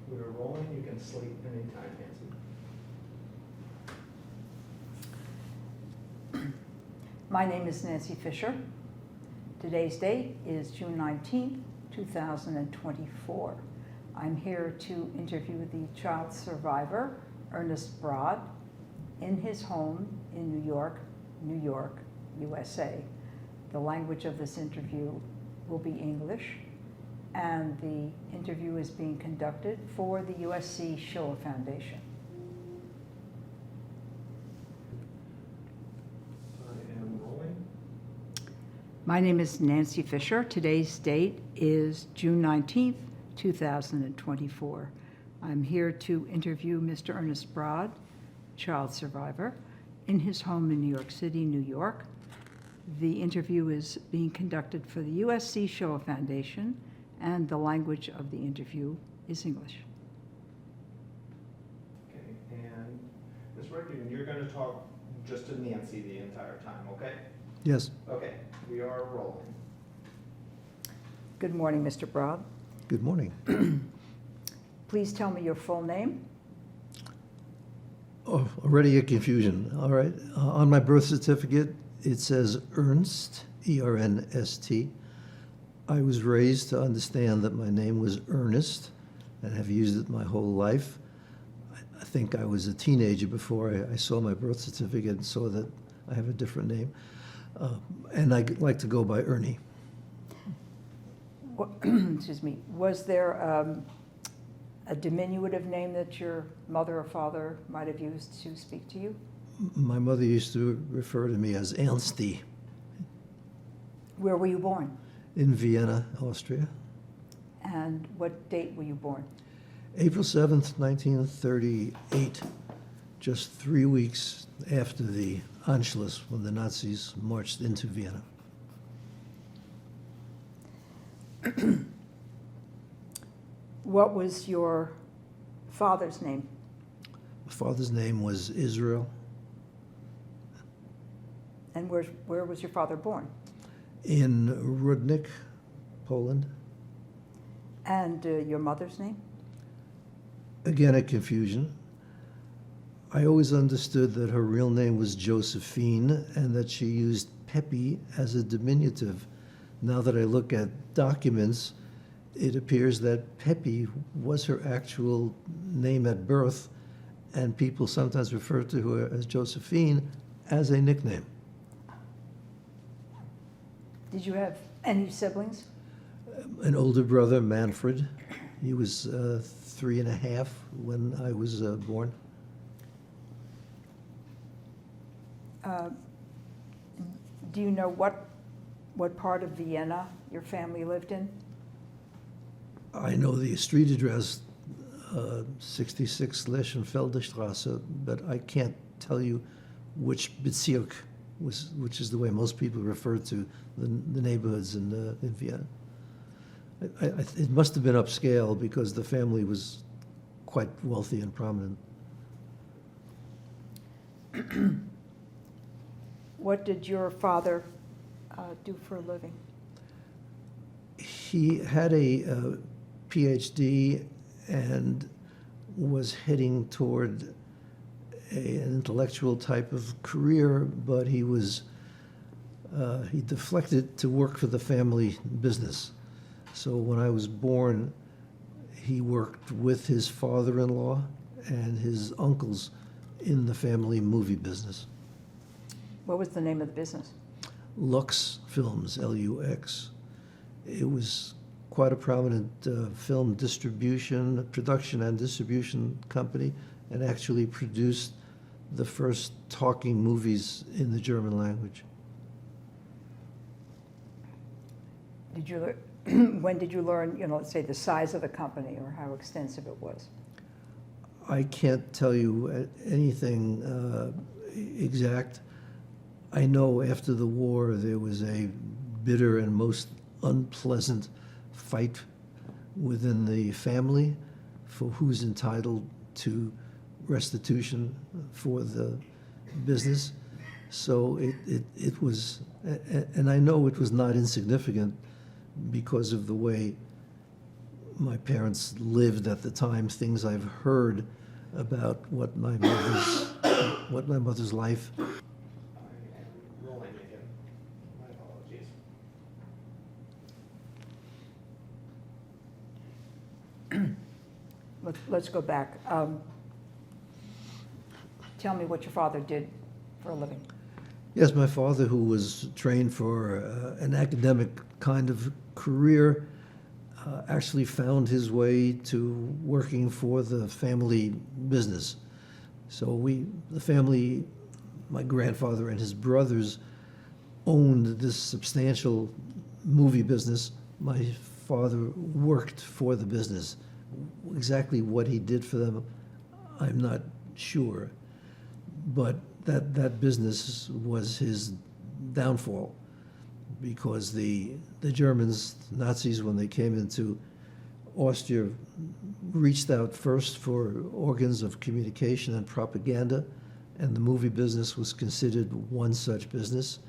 We're rolling. You can sleep anytime, Nancy. My name is Nancy Fisher. Today's date is June 19th, 2024. I'm here to interview the child survivor, Ernest Broad, in his home in New York, USA. The language of this interview will be English, and the interview is being conducted for the USC Shoah Foundation. I am rolling. My name is Nancy Fisher. Today's date is June 19th, 2024. I'm here to interview Mr. Ernest Broad, child survivor, in his home in New York City, New York. The interview is being conducted for the USC Shoah Foundation, and the language of the interview is English. Okay, and Ms. Redgreen, you're going to talk just to Nancy the entire time, okay? Yes. Okay, we are rolling. Good morning, Mr. Broad. Good morning. Please tell me your full name. Oh, already a confusion. All right. On my birth certificate, it says Ernst, E-R-N-S-T. I was raised to understand that my name was Ernest and have used it my whole life. I think I was a teenager before I saw my birth certificate and saw that I have a different name. And I like to go by Ernie. Excuse me. Was there a diminutive name that your mother or father might have used to speak to you? My mother used to refer to me as Ernsty. Where were you born? In Vienna, Austria. And what date were you born? April 7th, 1938, just 3 weeks after the Anschluss, when the Nazis marched into Vienna. What was your father's name? My father's name was Israel. And where was your father born? In Rudnik, Poland. And your mother's name? Again, a confusion. I always understood that her real name was Josephine and that she used Pepe as a diminutive. Now that I look at documents, it appears that Pepe was her actual name at birth, and people sometimes refer to her as Josephine as a nickname. Did you have any siblings? An older brother, Manfred. He was 3.5 when I was born. Do you know what part of Vienna your family lived in? I know the street address, 66 Leschenfelder Straße, but I can't tell you which Bezirk which is the way most people refer to the neighborhoods in Vienna. It must have been upscale because the family was quite wealthy and prominent. What did your father do for a living? He had a PhD and was heading toward an intellectual type of career, but he deflected to work for the family business. So when I was born, he worked with his father-in-law and his uncles in the family movie business. What was the name of the business? Lux Films, L-U-X. It was quite a prominent film distribution, production and distribution company, and actually produced the first talking movies in the German language. Did you when did you learn, let's say the size of the company or how extensive it was? I can't tell you anything exact. I know after the war there was a bitter and most unpleasant fight within the family for who's entitled to restitution for the business. So it was, and I know it was not insignificant because of the way my parents lived at the time, things I've heard about what my mother's life. I am rolling again. My apologies. Let's go back. Tell me what your father did for a living. Yes, my father, who was trained for an academic kind of career, actually found his way to working for the family business. So the family, my grandfather and his brothers, owned this substantial movie business. My father worked for the business. Exactly what he did for them, I'm not sure. But that business was his downfall, because the Germans, Nazis, when they came into Austria, reached out first for organs of communication and propaganda, and the movie business was considered one such business.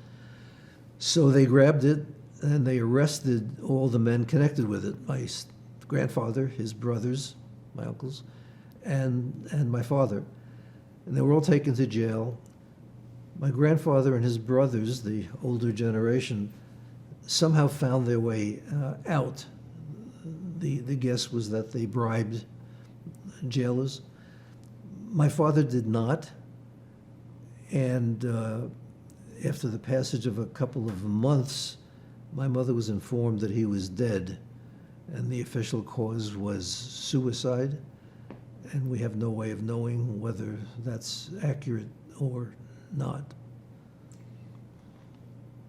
So they grabbed it and they arrested all the men connected with it. My grandfather, his brothers, my uncles, and my father. And they were all taken to jail. My grandfather and his brothers, the older generation, somehow found their way out. The guess was that they bribed jailers. My father did not. And after the passage of a couple of months, my mother was informed that he was dead. And the official cause was suicide. And we have no way of knowing whether that's accurate or not.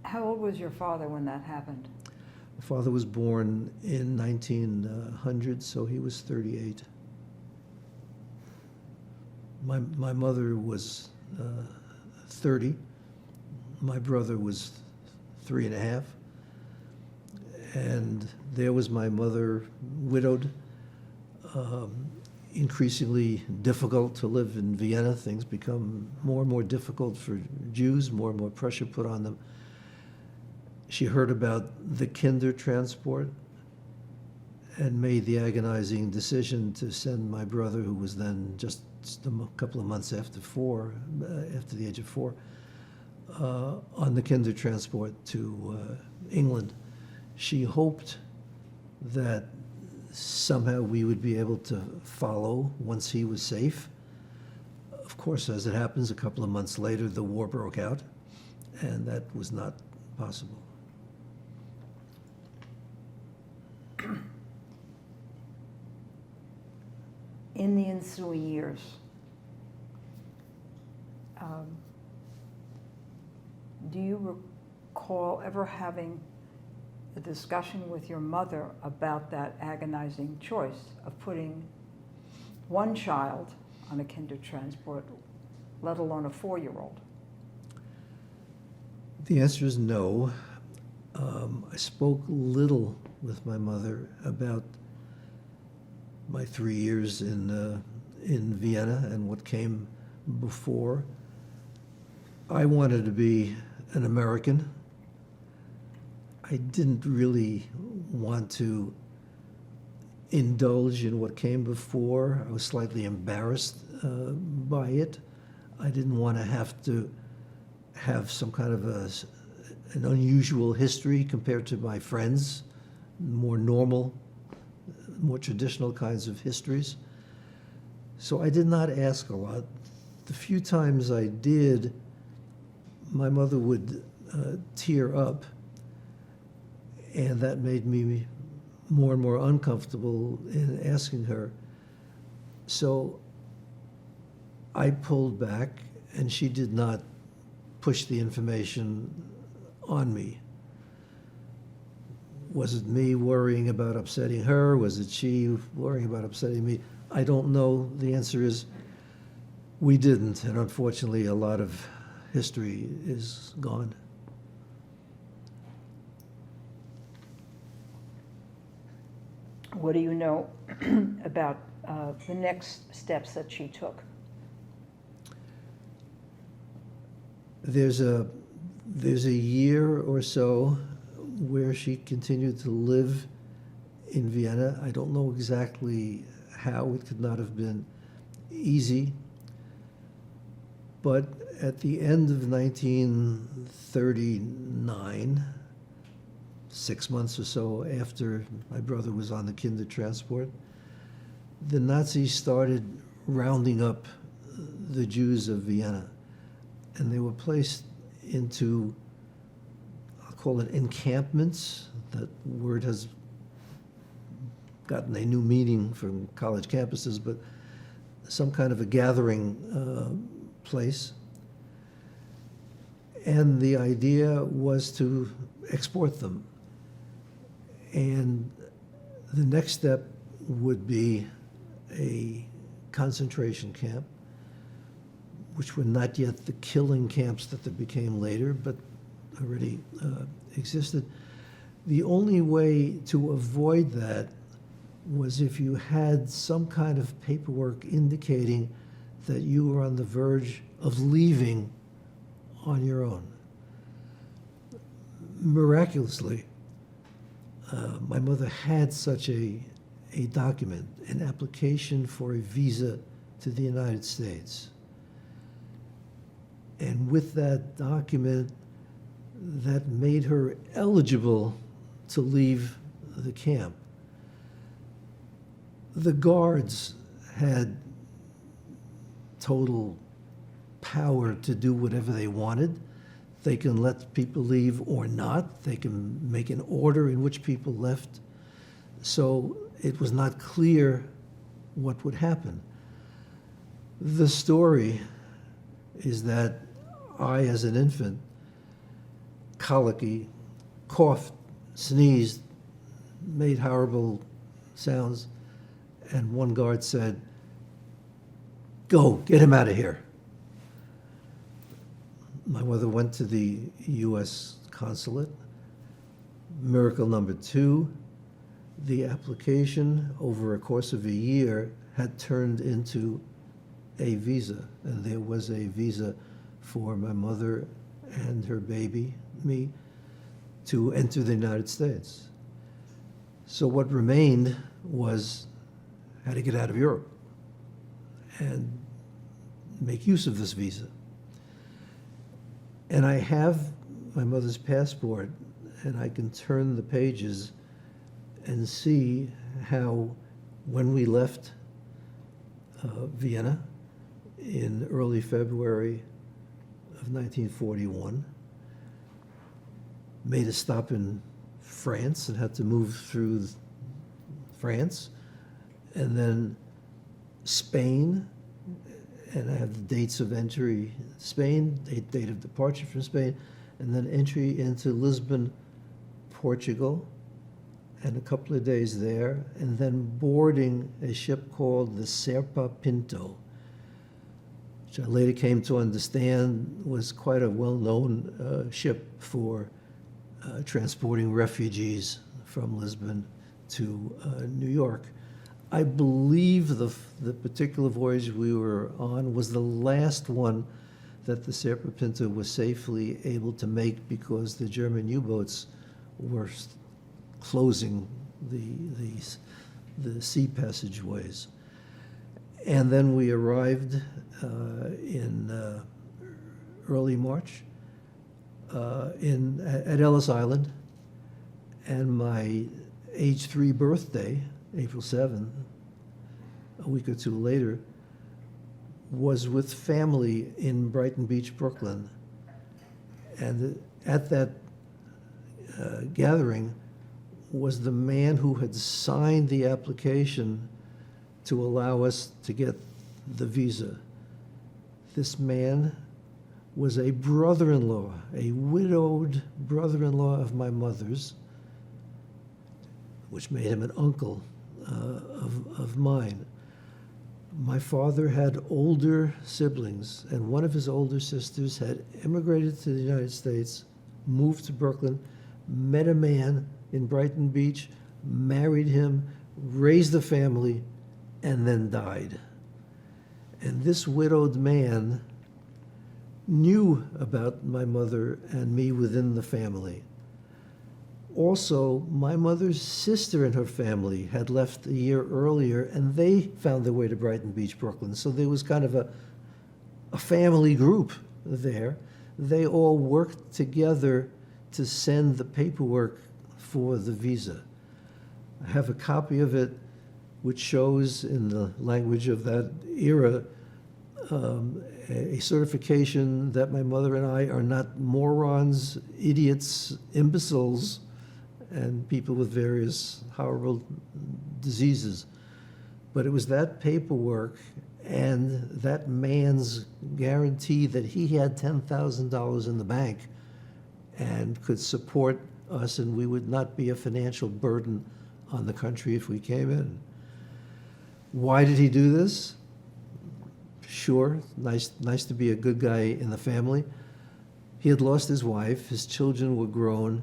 How old was your father when that happened? My father was born in 1900, so he was 38. My mother was 30. My brother was 3.5. And there was my mother, widowed. Increasingly difficult to live in Vienna. Things become more and more difficult for Jews, more and more pressure put on them. She heard about the Kinder transport and made the agonizing decision to send my brother, who was then just a couple of months after the age of 4, on the Kinder transport to England. She hoped that somehow we would be able to follow once he was safe. Of course, as it happens, a couple of months later, the war broke out, and that was not possible. In the ensuing years, do you recall ever having a discussion with your mother about that agonizing choice of putting one child on a Kinder transport, let alone a 4-year-old? The answer is no. I spoke little with my mother about my 3 years in Vienna and what came before. I wanted to be an American. I didn't really want to indulge in what came before. I was slightly embarrassed by it. I didn't want to have some kind of an unusual history compared to my friends, more normal, more traditional kinds of histories. So I did not ask a lot. The few times I did, my mother would tear up, and that made me more and more uncomfortable in asking her. So I pulled back, and she did not push the information on me. Was it me worrying about upsetting her? Was it she worrying about upsetting me? I don't know. The answer is we didn't, and unfortunately a lot of history is gone. What do you know about the next steps that she took? There's a year or so where she continued to live in Vienna. I don't know exactly how. It could not have been easy. But at the end of 1939, 6 months or so after my brother was on the Kindertransport, the Nazis started rounding up the Jews of Vienna. And they were placed into, I'll call it encampments. That word has gotten a new meaning from college campuses, but some kind of a gathering place. And the idea was to export them. And the next step would be a concentration camp, which were not yet the killing camps that they became later, but already existed. The only way to avoid that was if you had some kind of paperwork indicating that you were on the verge of leaving on your own. Miraculously, my mother had such a document, an application for a visa to the United States. And with that document, that made her eligible to leave the camp. The guards had total power to do whatever they wanted. They can let people leave or not. They can make an order in which people left. So it was not clear what would happen. The story is that I, as an infant, colicky, coughed, sneezed, made horrible sounds, and one guard said, "Go, get him out of here." My mother went to the U.S. consulate. Miracle number 2, the application over a course of a year had turned into a visa, and there was a visa for my mother and her baby, me, to enter the United States. So what remained was how to get out of Europe and make use of this visa. And I have my mother's passport, and I can turn the pages and see how when we left Vienna in early February of 1941, made a stop in France and had to move through France, and then Spain, and I have the dates of entry: Spain, date of departure from Spain, and then entry into Lisbon, Portugal, and a couple of days there, and then boarding a ship called the Serpa Pinto, which I later came to understand was quite a well-known ship for transporting refugees from Lisbon to New York. I believe the particular voyage we were on was the last one that the Serpa Pinto was safely able to make because the German U-boats were closing the sea passageways. And then we arrived in early March at Ellis Island, and my age 3 birthday, April 7, a week or two later, was with family in Brighton Beach, Brooklyn. And at that gathering was the man who had signed the application to allow us to get the visa. This man was a brother-in-law, a widowed brother-in-law of my mother's, which made him an uncle of mine. My father had older siblings, and one of his older sisters had immigrated to the United States, moved to Brooklyn, met a man in Brighton Beach, married him, raised a family, and then died. And this widowed man knew about my mother and me within the family. Also, my mother's sister and her family had left a year earlier, and they found their way to Brighton Beach, Brooklyn. So there was kind of a family group there. They all worked together to send the paperwork for the visa. I have a copy of it which shows, in the language of that era, a certification that my mother and I are not morons, idiots, imbeciles, and people with various horrible diseases. But it was that paperwork and that man's guarantee that he had $10,000 in the bank and could support us, and we would not be a financial burden on the country if we came in. Why did he do this? Sure, nice to be a good guy in the family. He had lost his wife, his children were grown.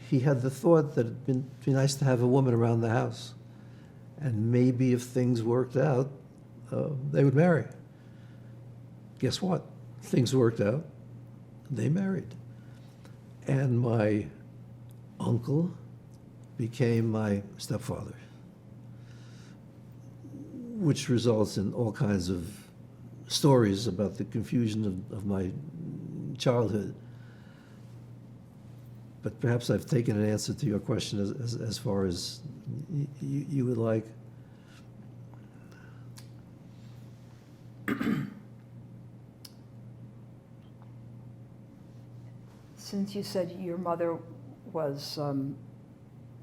He had the thought that it'd be nice to have a woman around the house. And maybe if things worked out, they would marry. Guess what? Things worked out. They married. And my uncle became my stepfather, which results in all kinds of stories about the confusion of my childhood. But perhaps I've taken an answer to your question as far as you would like. Since you said your mother was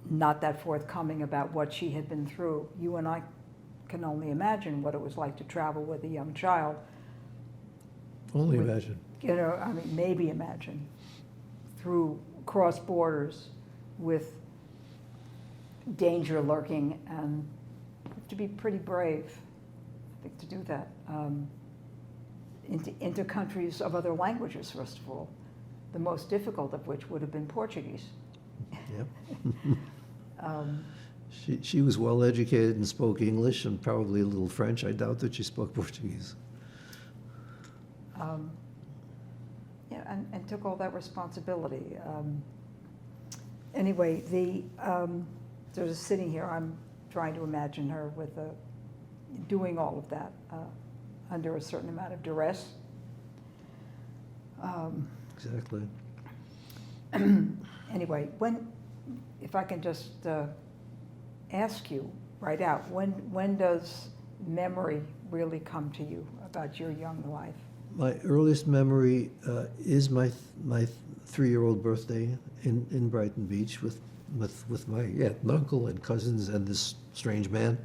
not that forthcoming about what she had been through, you and I can only imagine what it was like to travel with a young child. Only imagine. You know, I mean, maybe imagine, through cross borders with danger lurking, and you have to be pretty brave, I think, to do that. Into countries of other languages, first of all, the most difficult of which would have been Portuguese. Yep. She was well educated and spoke English and probably a little French. I doubt that she spoke Portuguese. Yeah, and took all that responsibility. Anyway, so just sitting here, I'm trying to imagine her with doing all of that under a certain amount of duress. Exactly. Anyway, if I can just ask you right out, when does memory really come to you about your young life? My earliest memory is my 3-year-old birthday in Brighton Beach with my uncle and cousins and this strange man.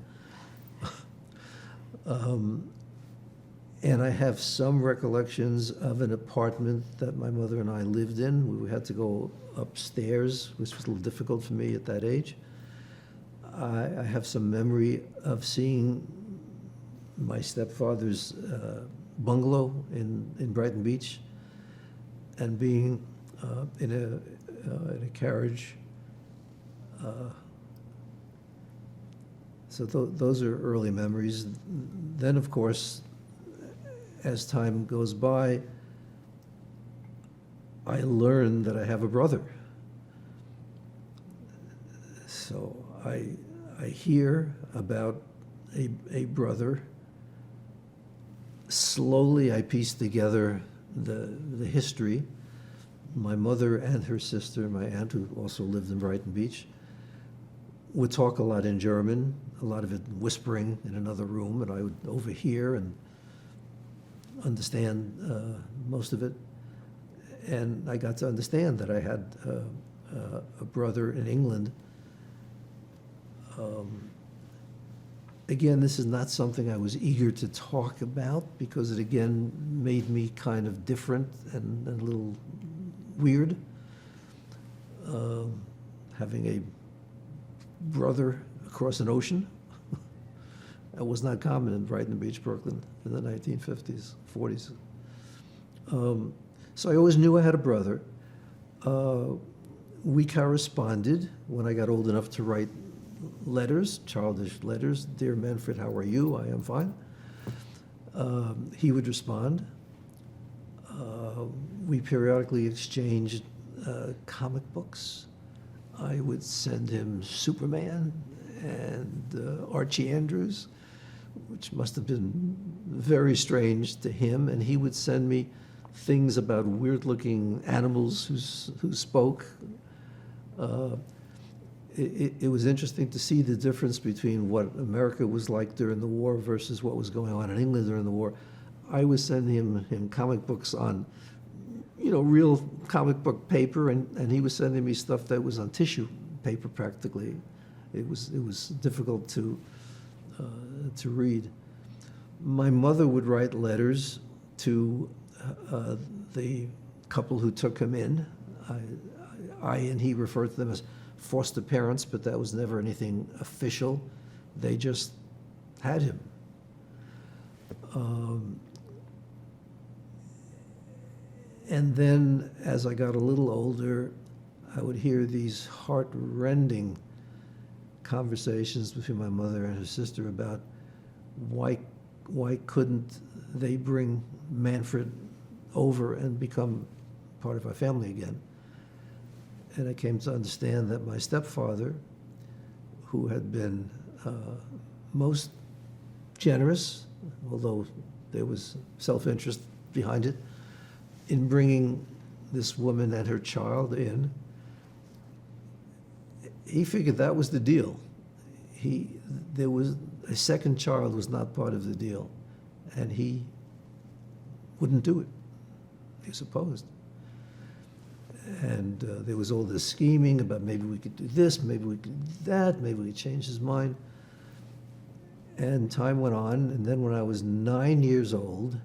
And I have some recollections of an apartment that my mother and I lived in. We had to go upstairs, which was a little difficult for me at that age. I have some memory of seeing my stepfather's bungalow in Brighton Beach and being in a carriage. So those are early memories. Then, of course, as time goes by, I learn that I have a brother. So I hear about a brother. Slowly I piece together the history. My mother and her sister, my aunt who also lived in Brighton Beach, would talk a lot in German, a lot of it whispering in another room, and I would overhear and understand most of it. And I got to understand that I had a brother in England. Again, this is not something I was eager to talk about because it again made me kind of different and a little weird. Having a brother across an ocean. That was not common in Brighton Beach, Brooklyn in the 1950s, 40s. So I always knew I had a brother. We corresponded when I got old enough to write letters, childish letters. Dear Manfred, how are you? I am fine. He would respond. We periodically exchanged comic books. I would send him Superman and Archie Andrews, which must have been very strange to him, and he would send me things about weird-looking animals who spoke. It was interesting to see the difference between what America was like during the war versus what was going on in England during the war. I was sending him comic books on, real comic book paper, and he was sending me stuff that was on tissue paper practically. It was difficult to read. My mother would write letters to the couple who took him in. I and he referred to them as foster parents, but that was never anything official. They just had him. And then as I got a little older, I would hear these heart-rending conversations between my mother and her sister about why couldn't they bring Manfred over and become part of our family again. And I came to understand that my stepfather, who had been most generous, although there was self-interest behind it, in bringing this woman and her child in, he figured that was the deal. There was a second child was not part of the deal, and he wouldn't do it. He was opposed. And there was all this scheming about maybe we could do this, maybe we could do that, maybe we could change his mind. And time went on, and then when I was 9 years old,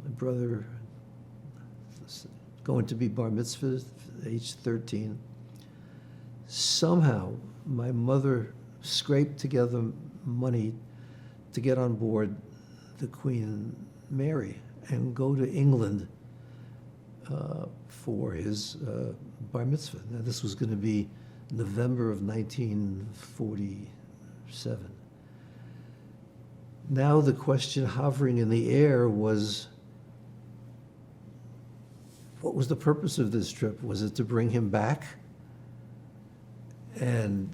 my brother was going to be bar mitzvah, age 13. Somehow, my mother scraped together money to get on board the Queen Mary and go to England for his bar mitzvah. Now, this was going to be November of 1947. Now the question hovering in the air was, what was the purpose of this trip? Was it to bring him back? And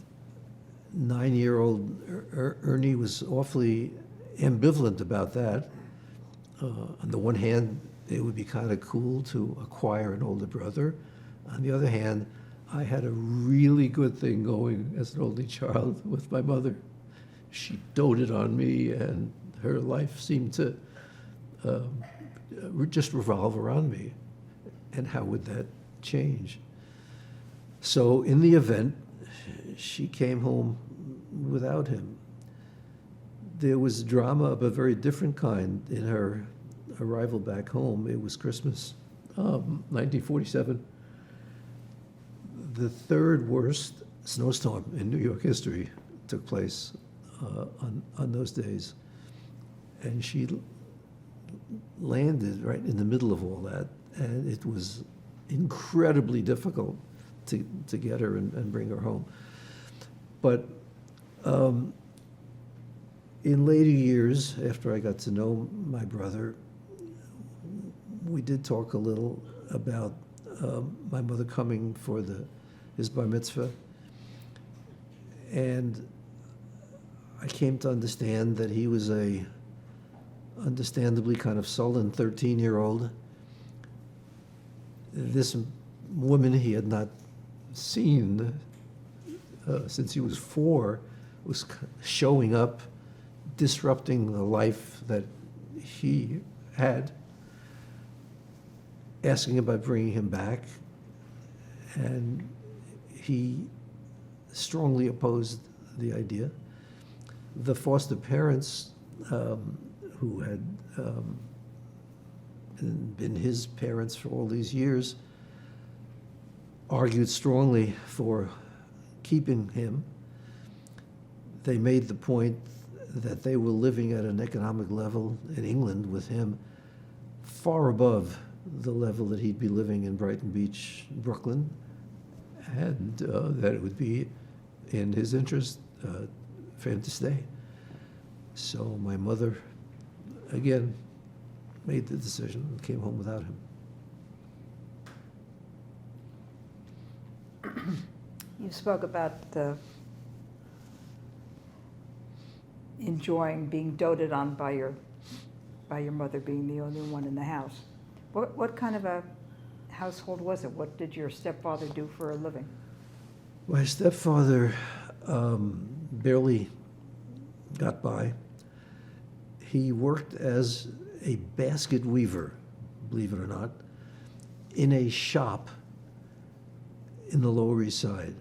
9-year-old Ernie was awfully ambivalent about that. On the one hand, it would be kind of cool to acquire an older brother. On the other hand, I had a really good thing going as an only child with my mother. She doted on me, and her life seemed to just revolve around me. And how would that change? So in the event, she came home without him. There was drama of a very different kind in her arrival back home. It was Christmas, 1947. The third worst snowstorm in New York history took place on those days. And she landed right in the middle of all that, and it was incredibly difficult to get her and bring her home. But in later years, after I got to know my brother, we did talk a little about my mother coming for his bar mitzvah. And I came to understand that he was a understandably kind of sullen 13-year-old. This woman he had not seen since he was 4 was showing up, disrupting the life that he had, asking about bringing him back, and he strongly opposed the idea. The foster parents, who had been his parents for all these years, argued strongly for keeping him. They made the point that they were living at an economic level in England with him far above the level that he'd be living in Brighton Beach, Brooklyn, and that it would be in his interest for him to stay. So my mother, again, made the decision and came home without him. You spoke about enjoying being doted on by your mother being the only one in the house. What kind of a household was it? What did your stepfather do for a living? My stepfather barely got by. He worked as a basket weaver, believe it or not, in a shop in the Lower East Side.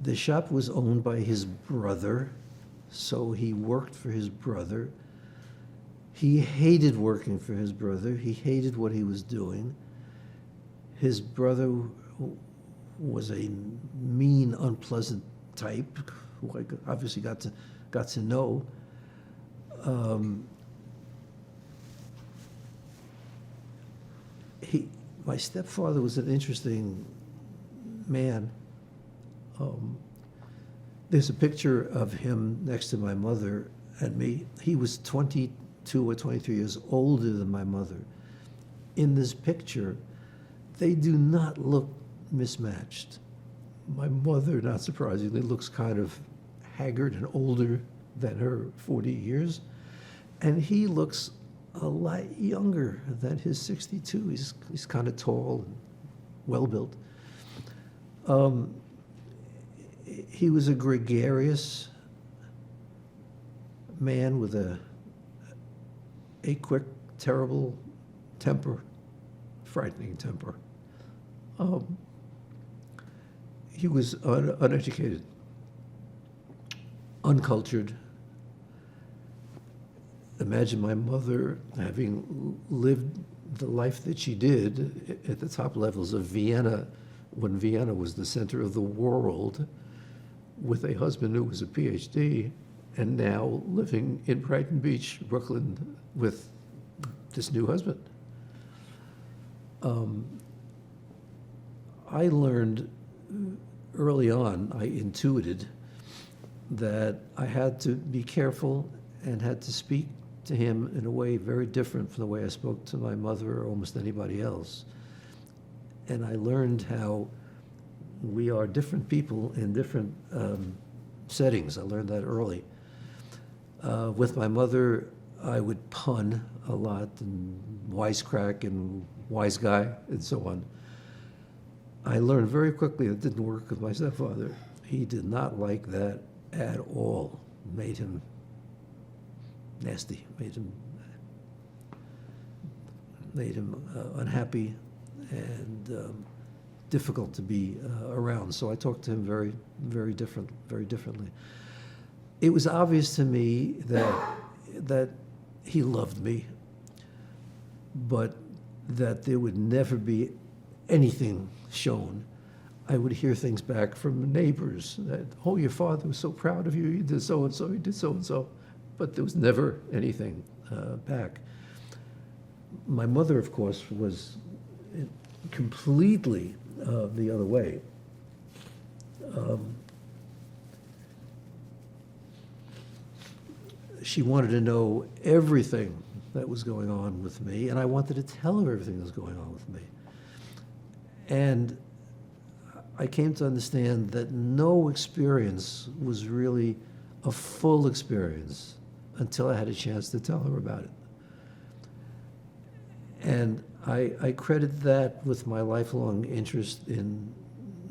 The shop was owned by his brother, so he worked for his brother. He hated working for his brother. He hated what he was doing. His brother was a mean, unpleasant type who I obviously got to know. My stepfather was an interesting man. There's a picture of him next to my mother and me. He was 22 or 23 years older than my mother. In this picture, they do not look mismatched. My mother, not surprisingly, looks kind of haggard and older than her 40 years. And he looks a lot younger than his 62. He's kind of tall and well-built. He was a gregarious man with a quick, terrible temper, frightening temper. He was uneducated, uncultured. Imagine my mother having lived the life that she did at the top levels of Vienna, when Vienna was the center of the world, with a husband who was a PhD, and now living in Brighton Beach, Brooklyn, with this new husband. I learned early on, I intuited that I had to be careful and had to speak to him in a way very different from the way I spoke to my mother or almost anybody else. And I learned how we are different people in different settings. I learned that early. With my mother, I would pun a lot and wisecrack and wise guy and so on. I learned very quickly it didn't work with my stepfather. He did not like that at all. Made him nasty, made him unhappy and difficult to be around. So I talked to him very differently. It was obvious to me that he loved me, but that there would never be anything shown. I would hear things back from neighbors that, oh, your father was so proud of you, he did so-and-so, he did so-and-so, but there was never anything back. My mother, of course, was completely the other way. She wanted to know everything that was going on with me, and I wanted to tell her everything that was going on with me. And I came to understand that no experience was really a full experience until I had a chance to tell her about it. And I credit that with my lifelong interest in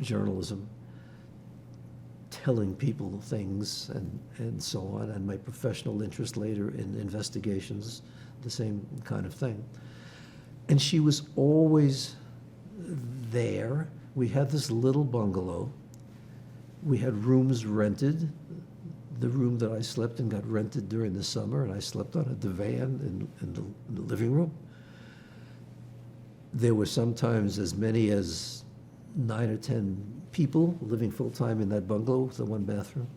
journalism, telling people things and so on, and my professional interest later in investigations, the same kind of thing. And she was always there. We had this little bungalow. We had rooms rented. The room that I slept in got rented during the summer, and I slept on a divan in the living room. There were sometimes as many as 9 or 10 people living full-time in that bungalow with the one bathroom.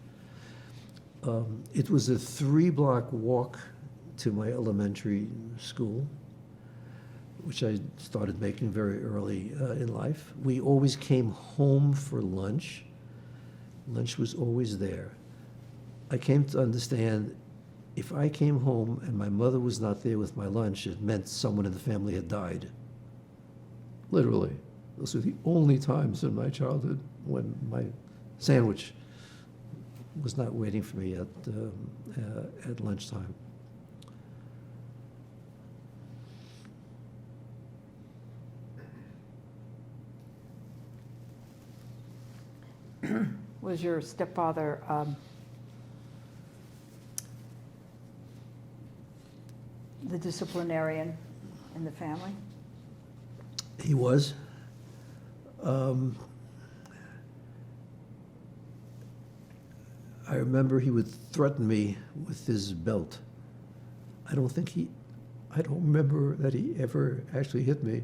It was a 3-block walk to my elementary school, which I started making very early in life. We always came home for lunch. Lunch was always there. I came to understand if I came home and my mother was not there with my lunch, it meant someone in the family had died. Literally. Those were the only times in my childhood when my sandwich was not waiting for me at lunchtime. Was your stepfather the disciplinarian in the family? He was. I remember he would threaten me with his belt. I don't remember that he ever actually hit me,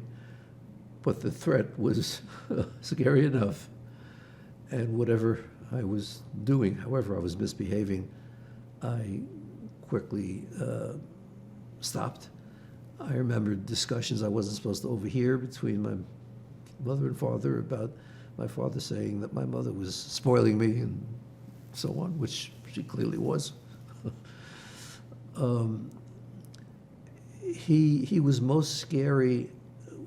but the threat was scary enough. And whatever I was doing, however I was misbehaving, I quickly stopped. I remember discussions I wasn't supposed to overhear between my mother and father about my father saying that my mother was spoiling me and so on, which she clearly was. He was most scary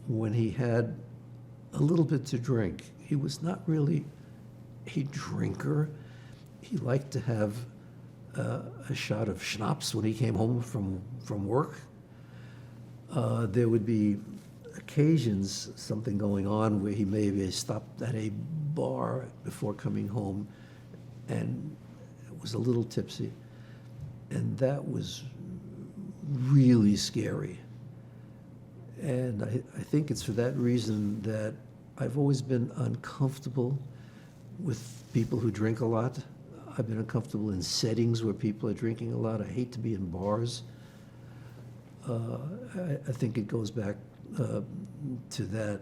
when he had a little bit to drink. He was not really a drinker. He liked to have a shot of schnapps when he came home from work. There would be occasions, something going on, where he maybe stopped at a bar before coming home and was a little tipsy. And that was really scary. And I think it's for that reason that I've always been uncomfortable with people who drink a lot. I've been uncomfortable in settings where people are drinking a lot. I hate to be in bars. I think it goes back to that.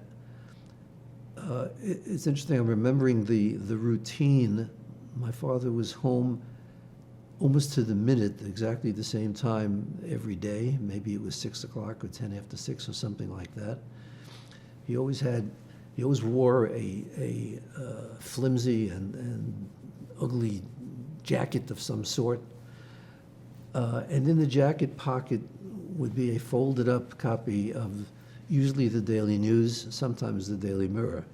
It's interesting, I'm remembering the routine. My father was home almost to the minute, exactly the same time every day. Maybe it was 6 o'clock or 10 after 6 or something like that. He always wore a flimsy and ugly jacket of some sort. And in the jacket pocket would be a folded up copy of usually the Daily News, sometimes the Daily Mirror.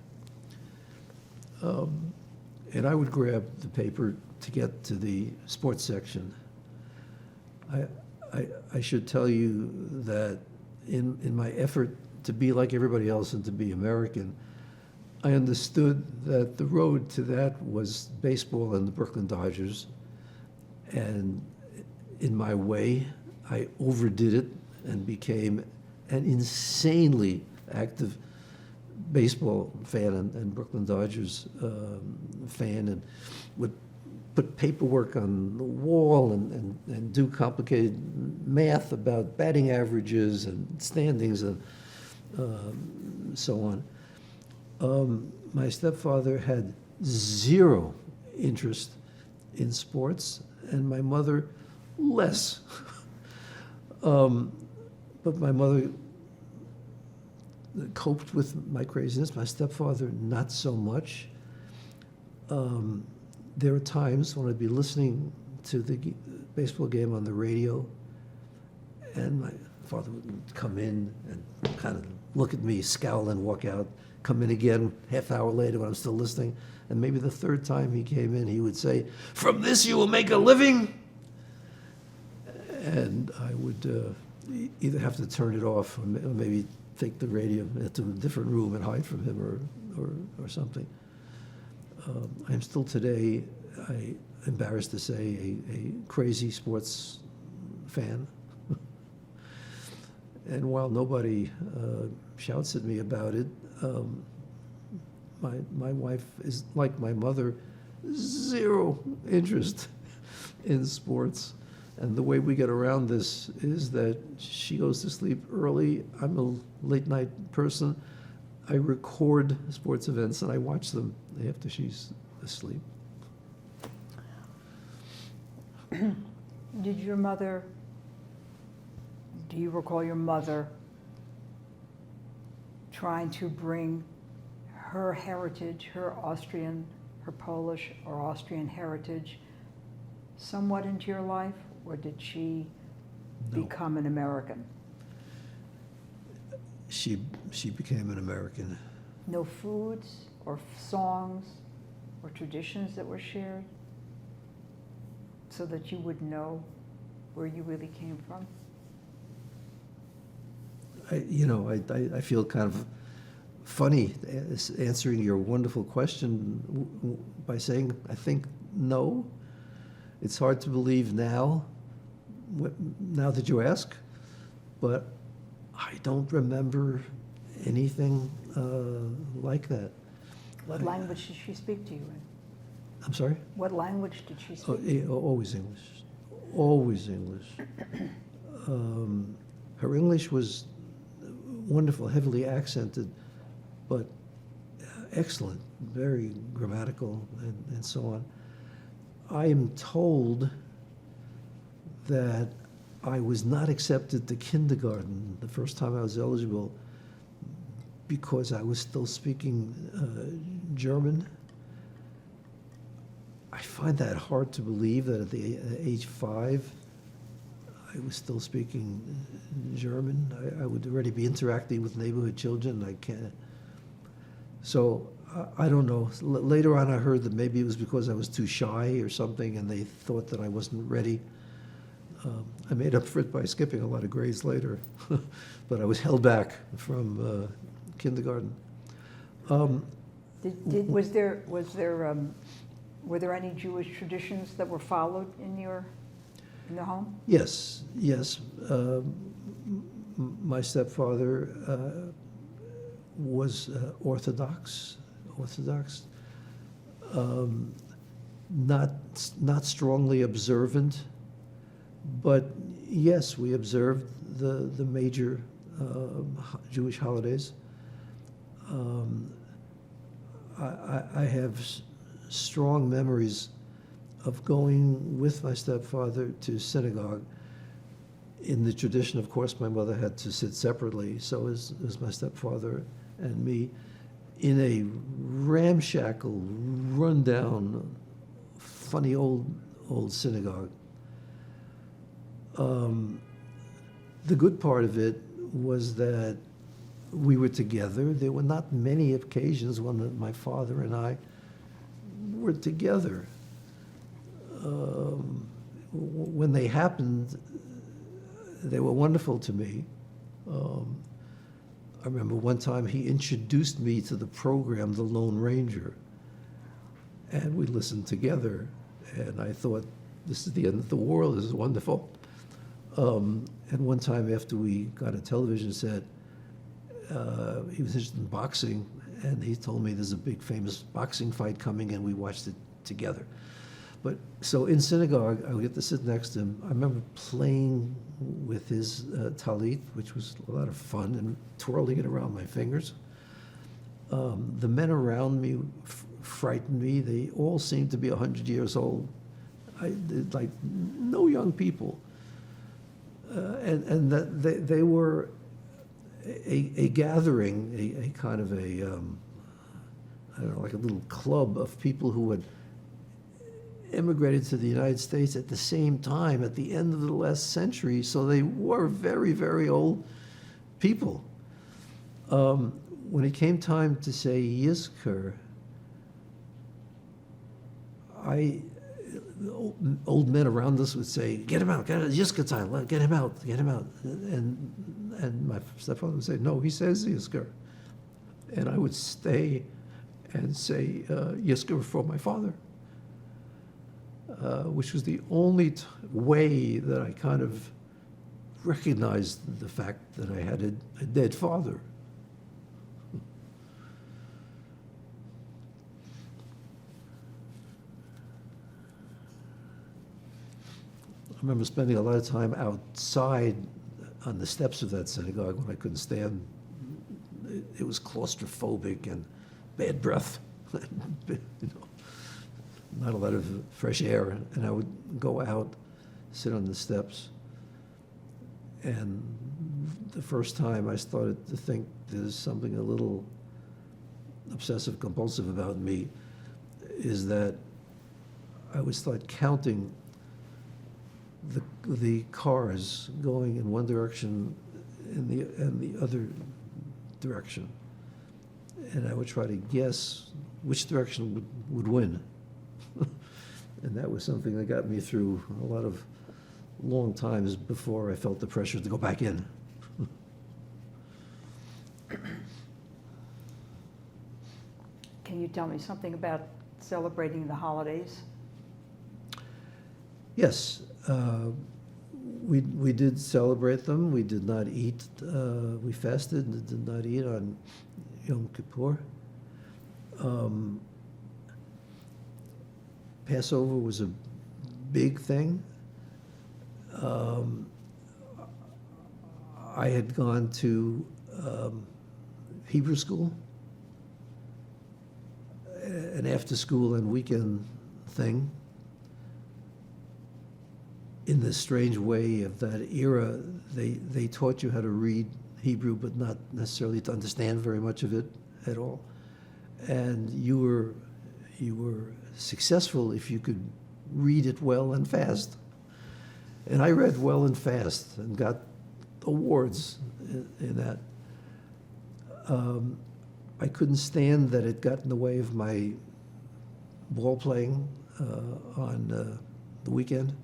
And I would grab the paper to get to the sports section. I should tell you that in my effort to be like everybody else and to be American, I understood that the road to that was baseball and the Brooklyn Dodgers. And in my way, I overdid it and became an insanely active baseball fan and Brooklyn Dodgers fan, and would put paperwork on the wall and do complicated math about batting averages and standings and so on. My stepfather had zero interest in sports, and my mother less. But my mother coped with my craziness. My stepfather, not so much. There are times when I'd be listening to the baseball game on the radio, and my father would come in and kind of look at me, scowl, and walk out, come in again half hour later when I'm still listening, and maybe the third time he came in, he would say, "From this you will make a living?" And I would either have to turn it off or maybe take the radio into a different room and hide from him or something. I am still today, I'm embarrassed to say, a crazy sports fan. And while nobody shouts at me about it, my wife is, like my mother, zero interest in sports. And the way we get around this is that she goes to sleep early. I'm a late night person. I record sports events and I watch them after she's asleep. Do you recall your mother trying to bring her heritage, her Polish or Austrian heritage, somewhat into your life, or did she No. become an American? She became an American. No foods or songs? or traditions that were shared so that you would know where you really came from? I feel kind of funny answering your wonderful question by saying I think no. It's hard to believe now that you ask, but I don't remember anything like that. What language did she speak to you in? I'm sorry? What language did she Oh, speak? always English. Always English. Her English was wonderful, heavily accented, but excellent, very grammatical, and so on. I am told that I was not accepted to kindergarten the first time I was eligible because I was still speaking German. I find that hard to believe that at the age 5, I was still speaking German. I would already be interacting with neighborhood children. I can't. So I don't know. Later on, I heard that maybe it was because I was too shy or something, and they thought that I wasn't ready. I made up for it by skipping a lot of grades later, but I was held back from kindergarten. Were there any Jewish traditions that were followed in the home? Yes. My stepfather was Orthodox, not strongly observant, but yes, we observed the major Jewish holidays. I have strong memories of going with my stepfather to synagogue. In the tradition, of course, my mother had to sit separately, so as my stepfather and me, in a ramshackle, run-down, funny old synagogue. The good part of it was that we were together. There were not many occasions when my father and I were together. When they happened, they were wonderful to me. I remember one time he introduced me to the program, The Lone Ranger, and we listened together, and I thought, this is the end of the world, this is wonderful. And one time after we got a television set, he was interested in boxing, and he told me there's a big famous boxing fight coming, and we watched it together. But so in synagogue, I would get to sit next to him. I remember playing with his talit, which was a lot of fun, and twirling it around my fingers. The men around me frightened me. They all seemed to be 100 years old. Like no young people. And that they were a gathering, a kind of a, I don't know, like a little club of people who had immigrated to the United States at the same time, at the end of the last century, so they were very, very old people. When it came time to say Yizkor, old men around us would say, "Get him out, get it, Yizkor time, get him out, get him out." And my stepfather would say, "No, he says Yizkor." And I would stay and say Yizkor for my father. Which was the only way that I kind of recognized the fact that I had a dead father. I remember spending a lot of time outside on the steps of that synagogue when I couldn't stand. It was claustrophobic and bad breath. Not a lot of fresh air, and I would go out, sit on the steps, and the first time I started to think there's something a little obsessive compulsive about me is that I would start counting the cars going in one direction and the other direction, and I would try to guess which direction would win. And that was something that got me through a lot of long times before I felt the pressure to go back in. Can you tell me something about celebrating the holidays? Yes, we did celebrate them. We did not eat. We fasted and did not eat on Yom Kippur. Passover was a big thing. I had gone to Hebrew school, an after-school and weekend thing. In the strange way of that era, they taught you how to read Hebrew, but not necessarily to understand very much of it at all. And you were successful if you could read it well and fast. And I read well and fast and got awards in that. I couldn't stand that it got in the way of my ball playing on the weekend.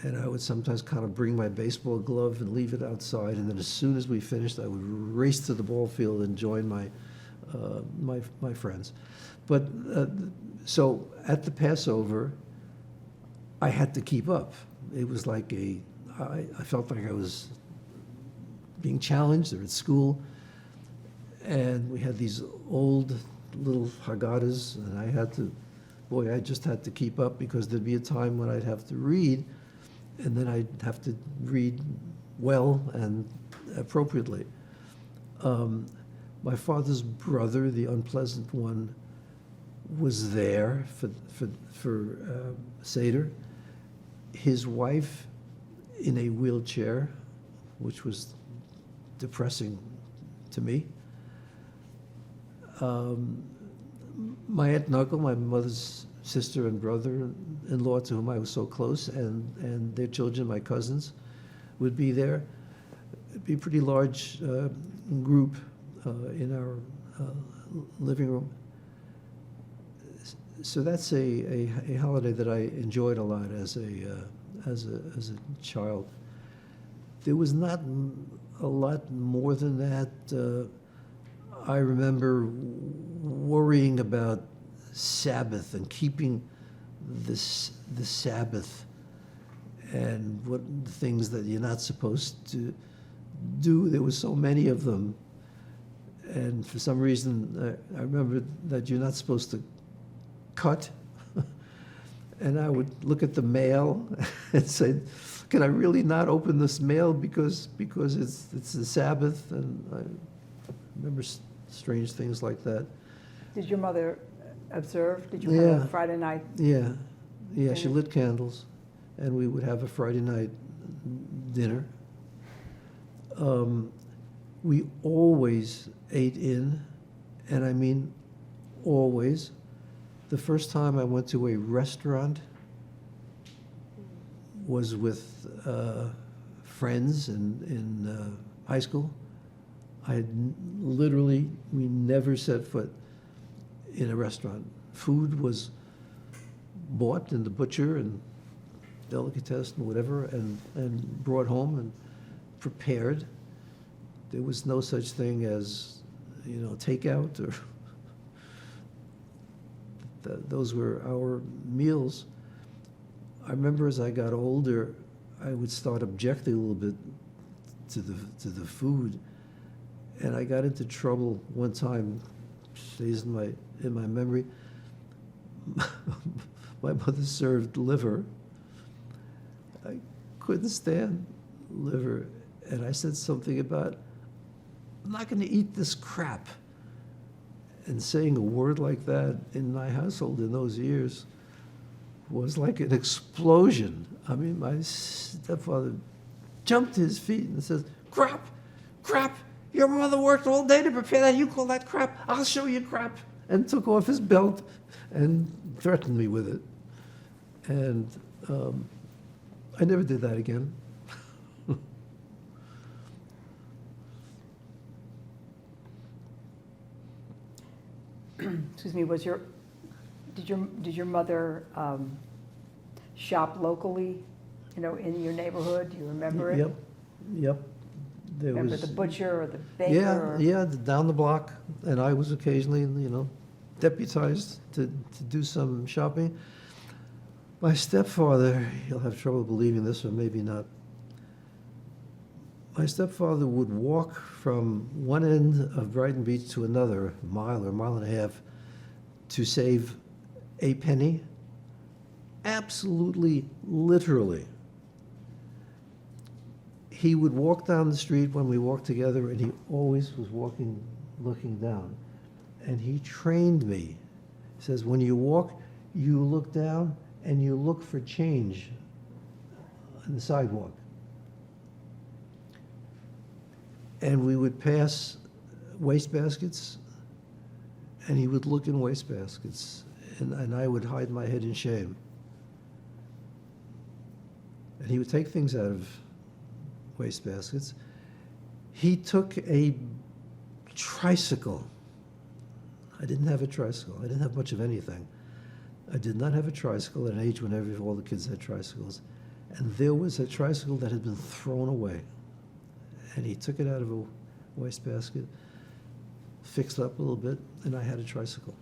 And I would sometimes kind of bring my baseball glove and leave it outside, and then as soon as we finished, I would race to the ball field and join my friends. But so at the Passover, I had to keep up. It was like I felt like I was being challenged. Or at school, and we had these old little Haggadahs, and I just had to keep up, because there'd be a time when I'd have to read, and then I'd have to read well and appropriately. My father's brother, the unpleasant one, was there for Seder. His wife in a wheelchair, which was depressing to me. My aunt and uncle, my mother's sister and brother-in-law, to whom I was so close, and their children, my cousins, would be there. It'd be a pretty large group in our living room. So that's a holiday that I enjoyed a lot as a child. There was not a lot more than that. I remember worrying about Sabbath and keeping the Sabbath, and what the things that you're not supposed to do. There were so many of them, and for some reason I remember that you're not supposed to cut. And I would look at the mail and say, can I really not open this mail because it's the Sabbath? And I remember strange things like that. Did your mother observe? Did you have Yeah. a Friday night? Yeah, she Dinner? lit candles, and we would have a Friday night dinner. We always ate in, and I mean always. The first time I went to a restaurant was with friends in high school. We never set foot in a restaurant. Food was bought in the butcher and delicatessen and whatever, and brought home and prepared. There was no such thing as, takeout, or those were our meals. I remember as I got older, I would start objecting a little bit to the food, and I got into trouble one time. Stays in my memory. My mother served liver. I couldn't stand liver, and I said something about, I'm not going to eat this crap. And saying a word like that in my household in those years was like an explosion. I mean, my stepfather jumped to his feet and says, crap, your mother worked all day to prepare that, you call that crap? I'll show you crap. And took off his belt and threatened me with it. And I never did that again. excuse me, did your mother shop locally, in your neighborhood? Do you remember it? Yep, yep. There Remember was, the butcher or the baker? yeah, down the block, and I was occasionally, deputized to do some shopping. My stepfather, you'll have trouble believing this, or maybe not. My stepfather would walk from one end of Brighton Beach to another, mile or mile and a half, to save a penny. Absolutely, literally. He would walk down the street when we walked together, and he always was walking, looking down. And he trained me. He says, when you walk, you look down and you look for change on the sidewalk. And we would pass wastebaskets, and he would look in wastebaskets, and I would hide my head in shame. And he would take things out of wastebaskets. He took a tricycle. I didn't have a tricycle. I didn't have much of anything. I did not have a tricycle at an age when all the kids had tricycles. And there was a tricycle that had been thrown away. And he took it out of a wastebasket, fixed it up a little bit, and I had a tricycle.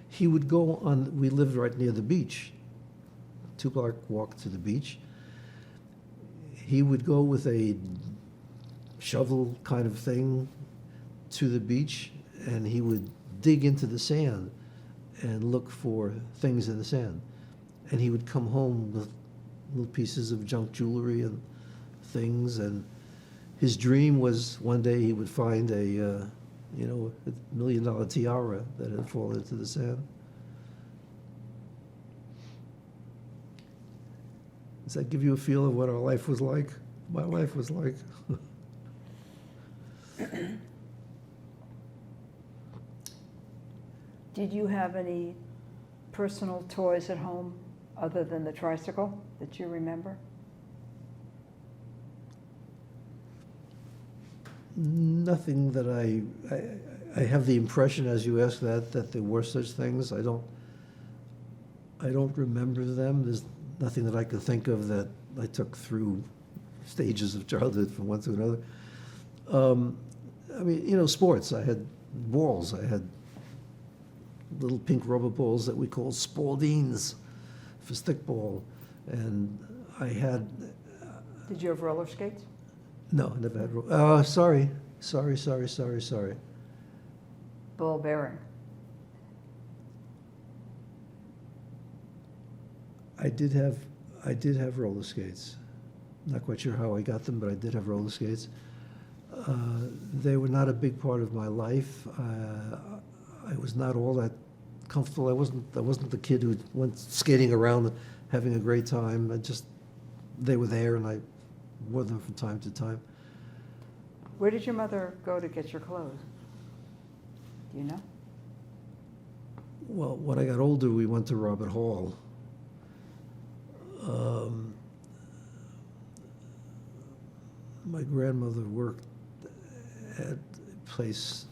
He would go on, we lived right near the beach, 2-block walk to the beach. He would go with a shovel kind of thing to the beach, and he would dig into the sand and look for things in the sand. And he would come home with little pieces of junk jewelry and things, and his dream was one day he would find a $1 million tiara that had fallen into the sand. Does that give you a feel of what our life was like? My life was like. Did you have any personal toys at home other than the tricycle that you remember? Nothing that I have the impression, as you ask that there were such things. I don't remember them. There's nothing that I could think of that I took through stages of childhood from one to another. Sports. I had balls. I had little pink rubber balls that we called Spaldings for stickball. And I had... Did you have roller skates? No, I never had... Sorry. Ball bearing. I did have roller skates. Not quite sure how I got them, but I did have roller skates. They were not a big part of my life. I was not all that comfortable. I wasn't the kid who went skating around having a great time. They were there, and I wore them from time to time. Where did your mother go to get your clothes? Do you know? Well, when I got older, we went to Robert Hall. My grandmother worked at a place,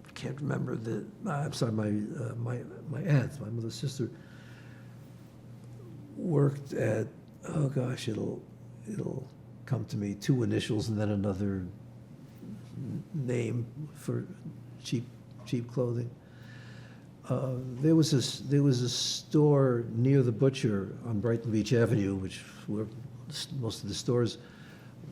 I can't remember I'm sorry, my aunt, my mother's sister, worked at, oh gosh, it'll come to me, 2 initials and then another name for cheap clothing. There was a store near the butcher on Brighton Beach Avenue, which where most of the stores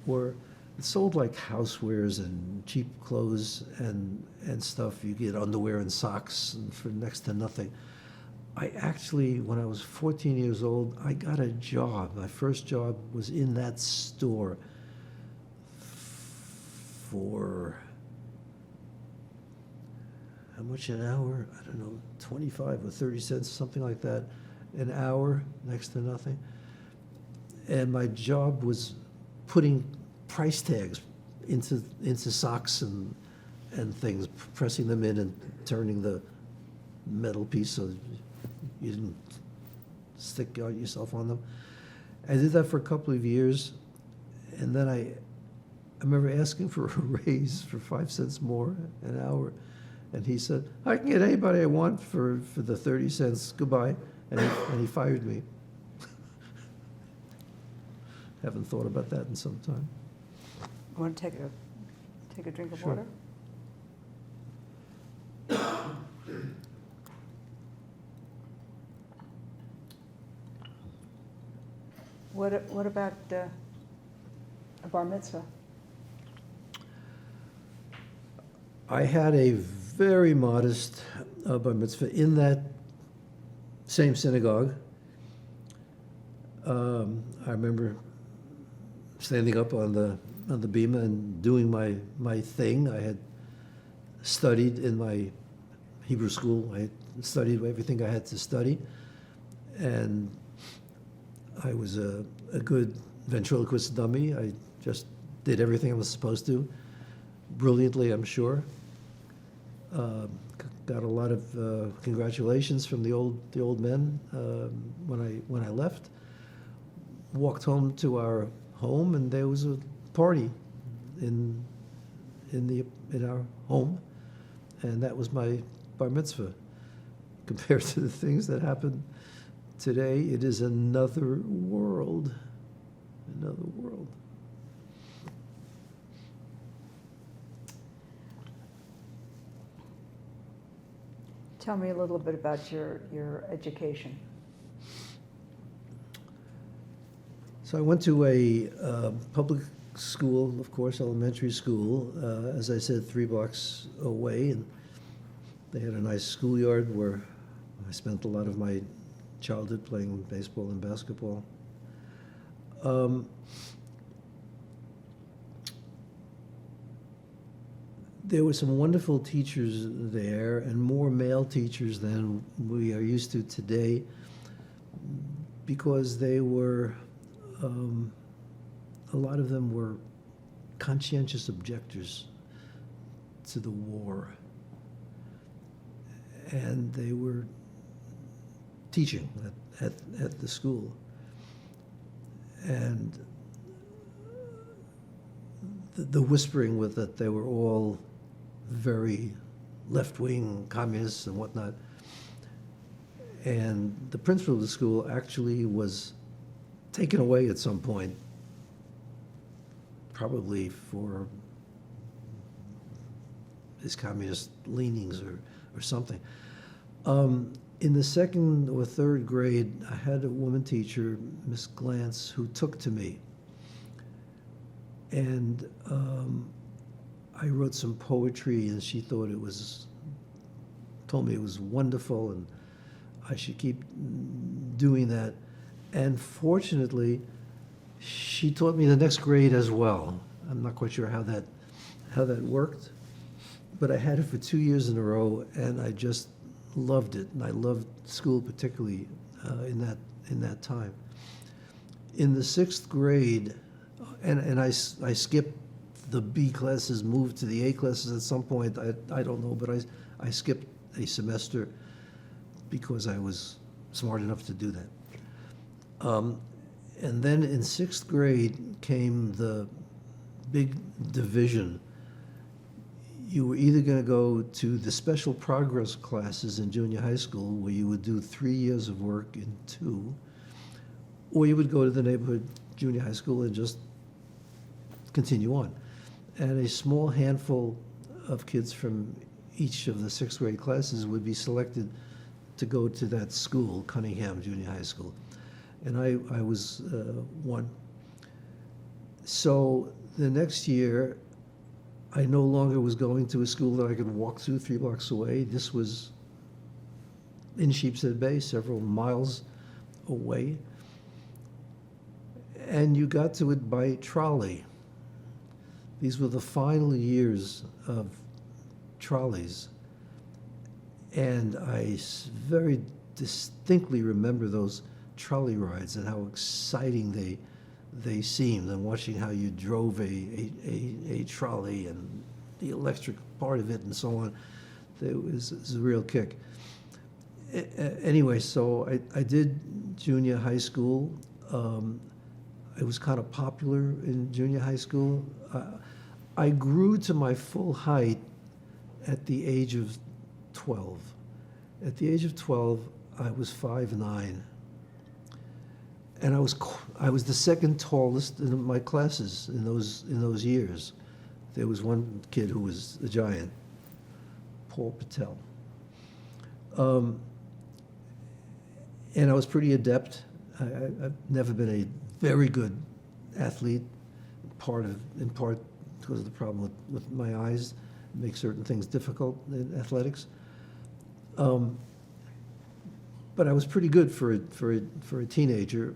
were. It sold like housewares and cheap clothes and stuff. You get underwear and socks and for next to nothing. I actually, when I was 14 years old, I got a job. My first job was in that store for, how much an hour? I don't know, 25 or 30 cents, something like that, an hour, next to nothing. And my job was putting price tags into socks and things, pressing them in and turning the metal piece so you didn't stick yourself on them. I did that for a couple of years, and then I remember asking for a raise for 5 cents more an hour. And he said, I can get anybody I want for the 30 cents, goodbye. And he fired me. Haven't thought about that in some time. Want to take a drink of Sure. water? What about a bar mitzvah? I had a very modest bar mitzvah in that same synagogue. I remember standing up on the bima and doing my thing. I had studied in my Hebrew school. I had studied everything I had to study, and I was a good ventriloquist dummy. I just did everything I was supposed to, brilliantly, I'm sure. Got a lot of congratulations from the old men when I left. Walked home to our home, and there was a party in our home, and that was my bar mitzvah. Compared to the things that happen today, it is another world. Another world. Tell me a little bit about your education. So I went to a public school, of course, elementary school, as I said, 3 blocks away, and they had a nice schoolyard where I spent a lot of my childhood playing baseball and basketball. There were some wonderful teachers there, and more male teachers than we are used to today, because they were, a lot of them were conscientious objectors to the war. And they were teaching at the school. And the whispering was that they were all very left-wing communists and whatnot. And the principal of the school actually was taken away at some point, probably for his communist leanings or something. In the 2nd or 3rd grade, I had a woman teacher, Miss Glantz, who took to me. And I wrote some poetry, and she told me it was wonderful, and I should keep doing that. And fortunately, she taught me the next grade as well. I'm not quite sure how that worked, but I had it for 2 years in a row, and I just loved it, and I loved school particularly in that time. In the 6th grade, and I skipped the B classes, moved to the A classes at some point. I don't know, but I skipped a semester because I was smart enough to do that. And then in 6th grade came the big division. You were either going to go to the special progress classes in junior high school, where you would do 3 years of work in 2, or you would go to the neighborhood junior high school and just continue on. And a small handful of kids from each of the 6th grade classes would be selected to go to that school, Cunningham Junior High School. And I was one. So the next year, I no longer was going to a school that I could walk to 3 blocks away. This was in Sheepshead Bay, several miles away. And you got to it by trolley. These were the final years of trolleys. And I very distinctly remember those trolley rides and how exciting they seemed, and watching how you drove a trolley and the electric part of it and so on. It was a real kick. Anyway, so I did junior high school. I was kind of popular in junior high school. I grew to my full height at the age of 12. At the age of 12, I was 5'9". And I was the second tallest in my classes in those years. There was one kid who was a giant, Paul Patel. And I was pretty adept. I've never been a very good athlete, in part because of the problem with my eyes. It makes certain things difficult in athletics. But I was pretty good for a teenager,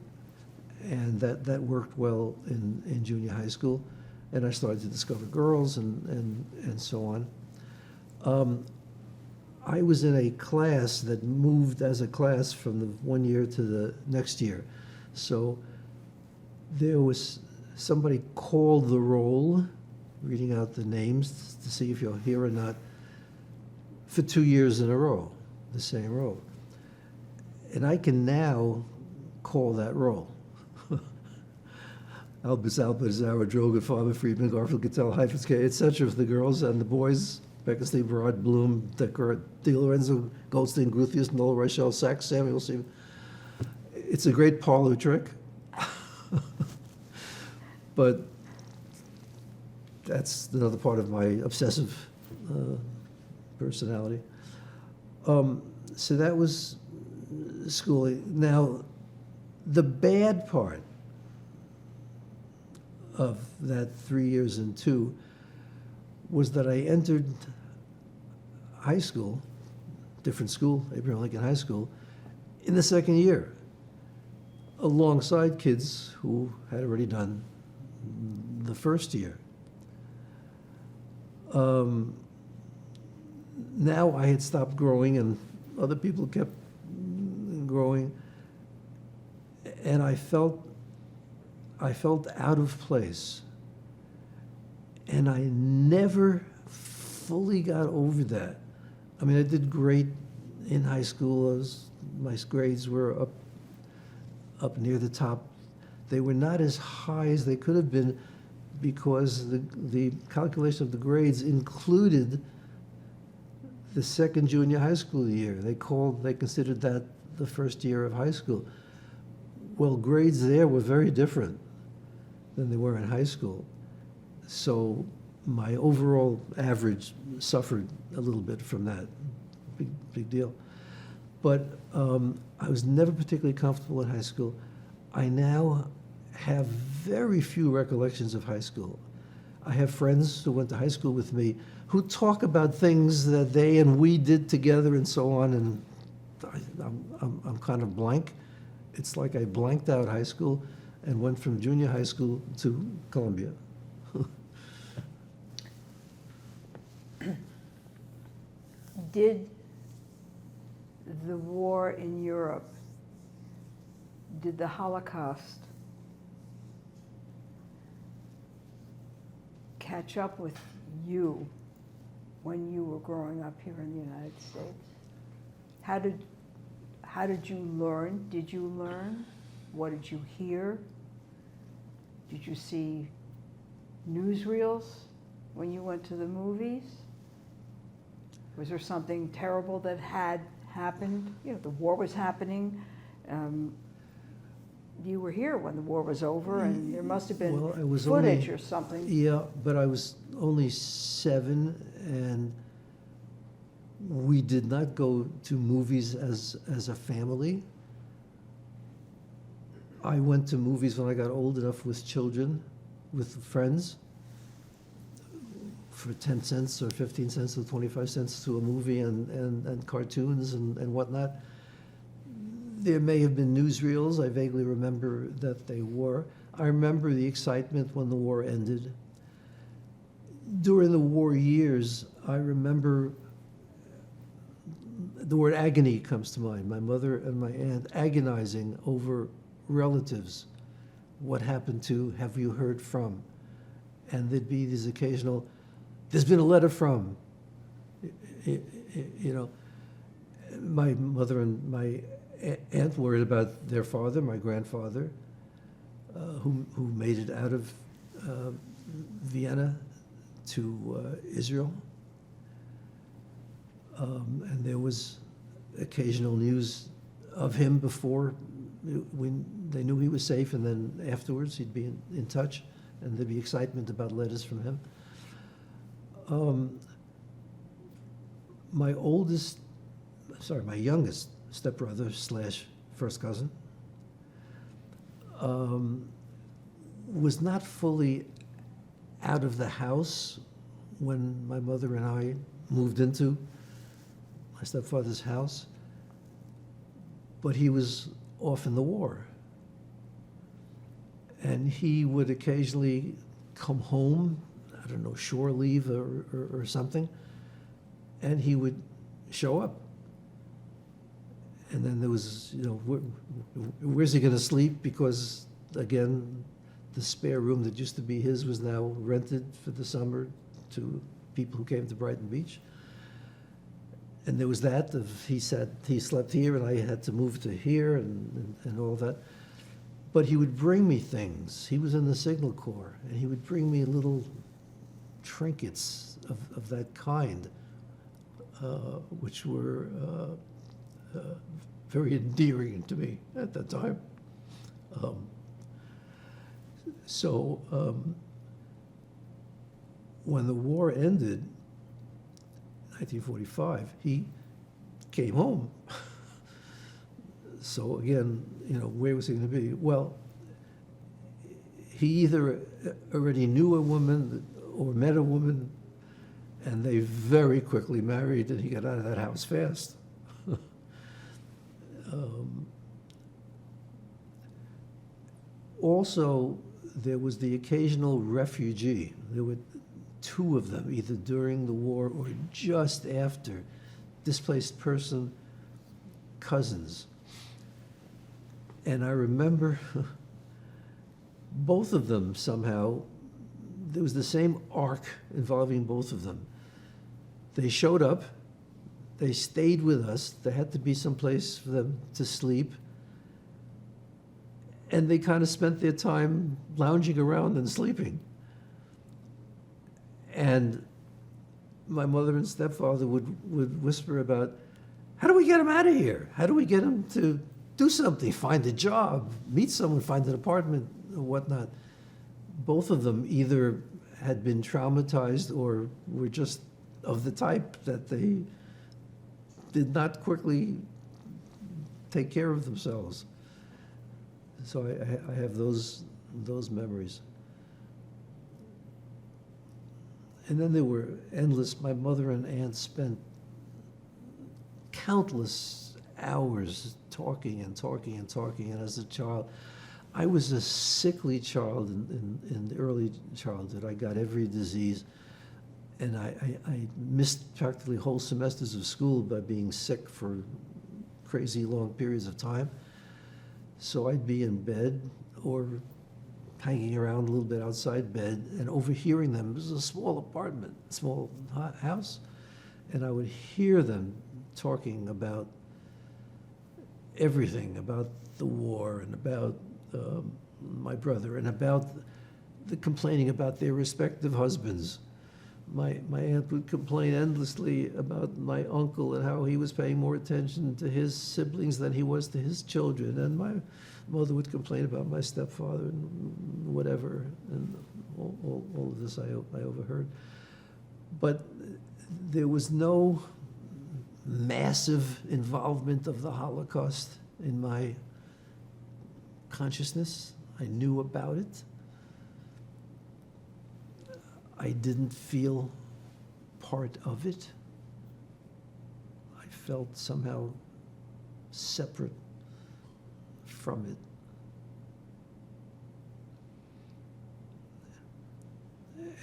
and that worked well in junior high school. And I started to discover girls and so on. I was in a class that moved as a class from the one year to the next year. So there was somebody called the roll, reading out the names to see if you're here or not, for 2 years in a row, the same row. And I can now call that roll. Albus, Zauer, Droga, Farmer, Friedman, Garfield, Cattell, Heifetz, K, etc. for the girls, and the boys, Beckenstein, Barad, Bloom, Decker, Di Lorenzo, Goldstein, Gruthius, Noel, Rochelle, Sachs, Samuel, Stephen. It's a great parlor trick. But that's another part of my obsessive personality. So that was schooling. Now, the bad part of that 3 years and 2 was that I entered high school, different school, Abraham Lincoln High School, in the second year, alongside kids who had already done the first year. Now I had stopped growing and other people kept growing, and I felt out of place. And I never fully got over that. I mean, I did great in high school. My grades were up near the top. They were not as high as they could have been because the calculation of the grades included the second junior high school year. They considered that the first year of high school. Well, grades there were very different than they were in high school. So my overall average suffered a little bit from that. Big deal. But I was never particularly comfortable in high school. I now have very few recollections of high school. I have friends who went to high school with me who talk about things that they and we did together and so on, and I'm kind of blank. It's like I blanked out high school and went from junior high school to Columbia. Did the war in Europe, did the Holocaust catch up with you when you were growing up here in the United States? How did you learn? Did you learn? What did you hear? Did you see newsreels when you went to the movies? Was there something terrible that had happened? You know, the war was happening. You were here when the war was over, and there must have been footage or something. Yeah, but I was only 7, and we did not go to movies as a family. I went to movies when I got old enough with children, with friends, for 10 cents or 15 cents or 25 cents to a movie and cartoons and whatnot. There may have been newsreels. I vaguely remember that they were. I remember the excitement when the war ended. During the war years, I remember the word agony comes to mind. My mother and my aunt agonizing over relatives. What happened to, have you heard from? And there'd be these occasional, there's been a letter from, you know. My mother and my aunt worried about their father, my grandfather, who made it out of Vienna to Israel. And there was occasional news of him before when they knew he was safe, and then afterwards he'd be in touch, and there'd be excitement about letters from him. My youngest stepbrother / first cousin was not fully out of the house when my mother and I moved into my stepfather's house, but he was off in the war. And he would occasionally come home, I don't know, shore leave or something, and he would show up. And then there was, where's he going to sleep? Because, again, the spare room that used to be his was now rented for the summer to people who came to Brighton Beach. And there was that of he slept here and I had to move to here and all that. But he would bring me things. He was in the Signal Corps, and he would bring me little trinkets of that kind, which were very endearing to me at that time. When the war ended, 1945, he came home. So again, where was he going to be? Well, he either already knew a woman or met a woman, and they very quickly married, and he got out of that house fast. Also, there was the occasional refugee. There were 2 of them, either during the war or just after, displaced person cousins. And I remember both of them somehow, there was the same arc involving both of them. They showed up, they stayed with us, there had to be some place for them to sleep, and they kind of spent their time lounging around and sleeping. And my mother and stepfather would whisper about, how do we get him out of here? How do we get him to do something, find a job, meet someone, find an apartment, or whatnot? Both of them either had been traumatized or were just of the type that they did not quickly take care of themselves. So I have those memories. And then there were endless, my mother and aunt spent countless hours talking and talking and talking. And as a child, I was a sickly child in the early childhood. I got every disease. And I missed practically whole semesters of school by being sick for crazy long periods of time. So I'd be in bed or hanging around a little bit outside bed and overhearing them. It was a small apartment, small house. And I would hear them talking about everything, about the war and about my brother and about the complaining about their respective husbands. My aunt would complain endlessly about my uncle and how he was paying more attention to his siblings than he was to his children. And my mother would complain about my stepfather and whatever. And all of this I overheard. But there was no massive involvement of the Holocaust in my consciousness. I knew about it. I didn't feel part of it. I felt somehow separate from it.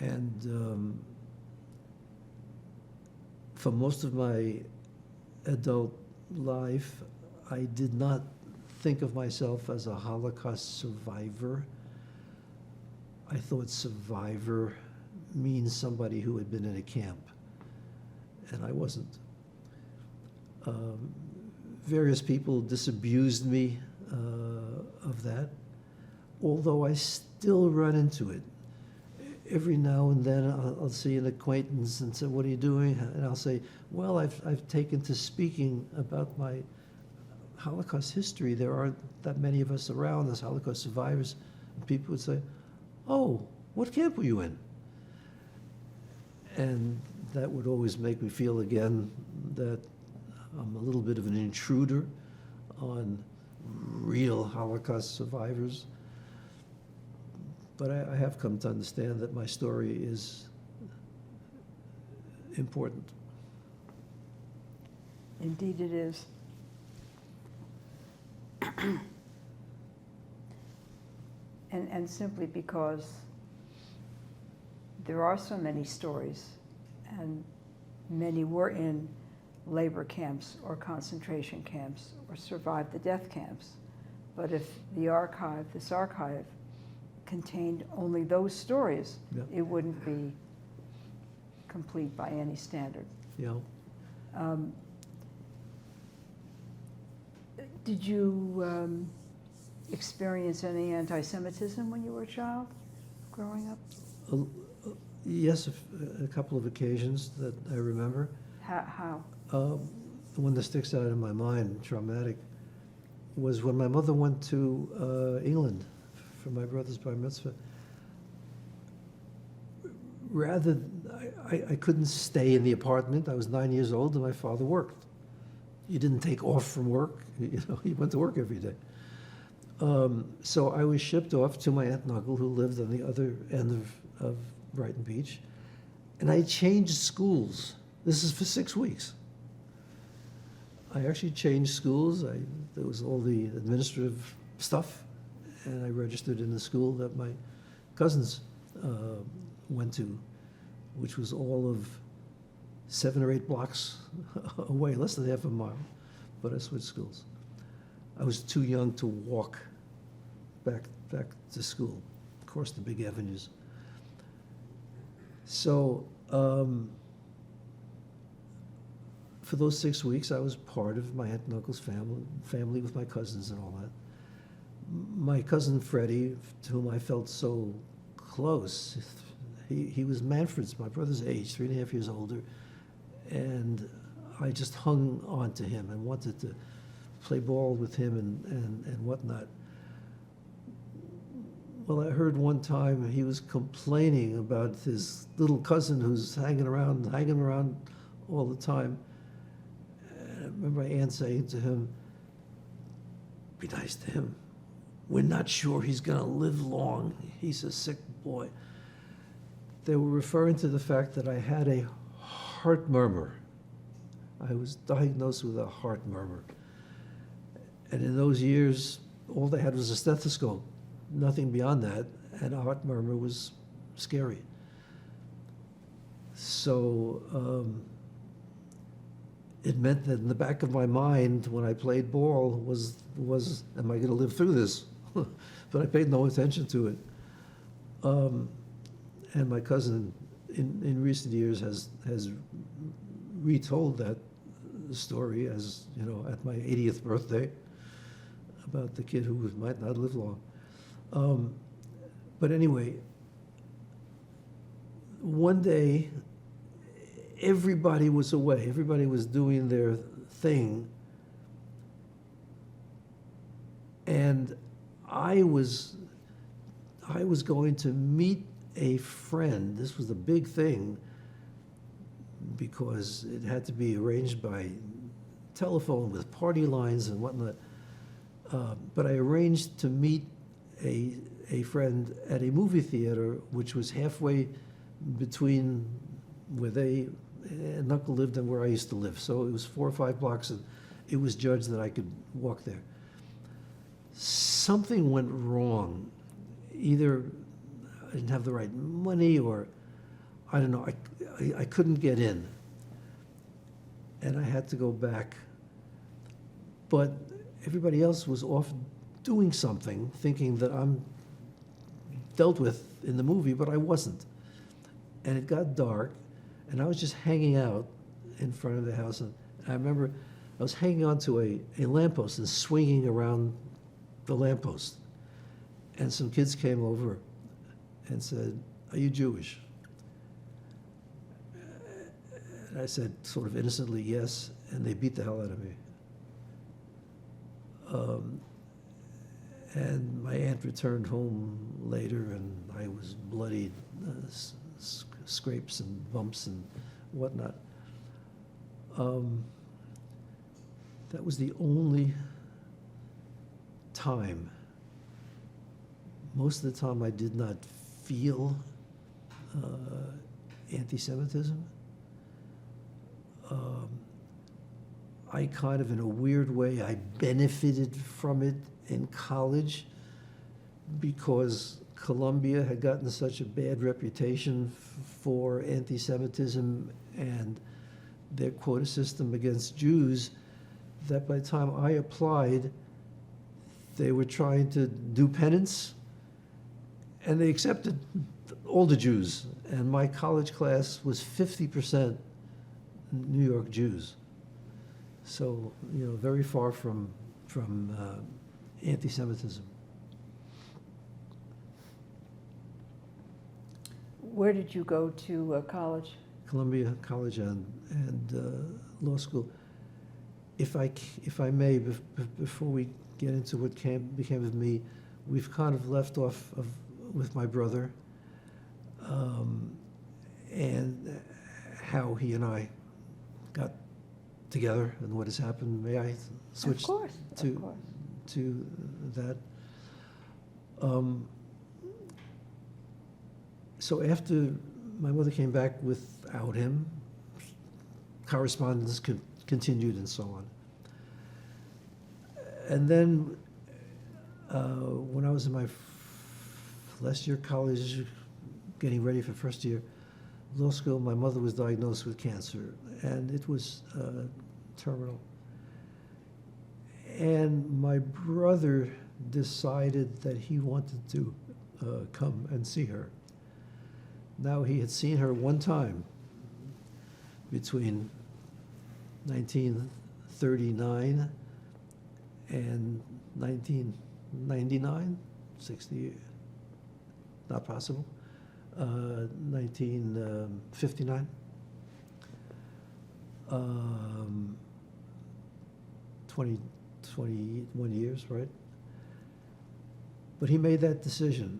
And for most of my adult life, I did not think of myself as a Holocaust survivor. I thought survivor means somebody who had been in a camp, and I wasn't. Various people disabused me of that, although I still run into it. every now and then I'll see an acquaintance and say, "What are you doing?" And I'll say, "Well, I've taken to speaking about my Holocaust history. There aren't that many of us around as Holocaust survivors." And people would say, "Oh, what camp were you in?" And that would always make me feel again that I'm a little bit of an intruder on real Holocaust survivors. But I have come to understand that my story is important. Indeed it is. And simply because there are so many stories, and many were in labor camps or concentration camps or survived the death camps. But if this archive, contained only those stories, Yeah. it wouldn't be complete by any standard. You know, Did you experience any anti-Semitism when you were a child, growing up? yes, a couple of occasions that I remember. How? The one that sticks out in my mind, traumatic, was when my mother went to England for my brother's bar mitzvah. Rather, I couldn't stay in the apartment. I was 9 years old and my father worked. He didn't take off from work. He went to work every day. So I was shipped off to my aunt and uncle who lived on the other end of Brighton Beach. And I changed schools. This is for 6 weeks. I actually changed schools. There was all the administrative stuff, and I registered in the school that my cousins went to, which was all of 7 or 8 blocks away, less than half a mile, but I switched schools. I was too young to walk back to school, across the big avenues. So for those 6 weeks, I was part of my aunt and uncle's family with my cousins and all that. My cousin Freddie, to whom I felt so close, he was Manfred's, my brother's age, 3.5 years older, and I just hung on to him and wanted to play ball with him and whatnot. Well, I heard one time he was complaining about his little cousin who's hanging around all the time. And I remember my aunt saying to him, "Be nice to him. We're not sure he's going to live long. He's a sick boy." They were referring to the fact that I had a heart murmur. I was diagnosed with a heart murmur. And in those years, all they had was a stethoscope, nothing beyond that, and a heart murmur was scary. So it meant that in the back of my mind, when I played ball, was am I going to live through this? But I paid no attention to it. And my cousin, in recent years, has retold that story, as you know, at my 80th birthday, about the kid who might not live long. But anyway, one day, everybody was away. Everybody was doing their thing. And I was going to meet a friend. This was the big thing because it had to be arranged by telephone with party lines and whatnot. But I arranged to meet a friend at a movie theater, which was halfway between where they and Uncle lived and where I used to live. So it was 4 or 5 blocks, and it was judged that I could walk there. Something went wrong. Either I didn't have the right money, or I don't know, I couldn't get in. And I had to go back. But everybody else was off doing something, thinking that I'm dealt with in the movie, but I wasn't. And it got dark, and I was just hanging out in front of the house. And I remember I was hanging onto a lamppost and swinging around the lamppost. And some kids came over and said, are you Jewish? And I said, sort of innocently, yes, and they beat the hell out of me. And my aunt returned home later, and I was bloodied, scrapes and bumps and whatnot. That was the only time. Most of the time I did not feel anti-Semitism. I kind of, in a weird way, I benefited from it in college because Columbia had gotten such a bad reputation for anti-Semitism and their quota system against Jews that by the time I applied, they were trying to do penance, and they accepted all the Jews. And my college class was 50% New York Jews. So, very far from anti-Semitism. Where did you go to college? Columbia College and law school. If I may, before we get into what became of me, we've kind of left off with my brother and how he and I got together and what has happened. May I switch Of course. to that? So after my mother came back without him, correspondence continued and so on. And then when I was in my last year of college, getting ready for first year law school, my mother was diagnosed with cancer, and it was terminal. And my brother decided that he wanted to come and see her. Now, he had seen her one time between 1939 and 1999, 60, not possible, 1959. 21 years, right? But he made that decision.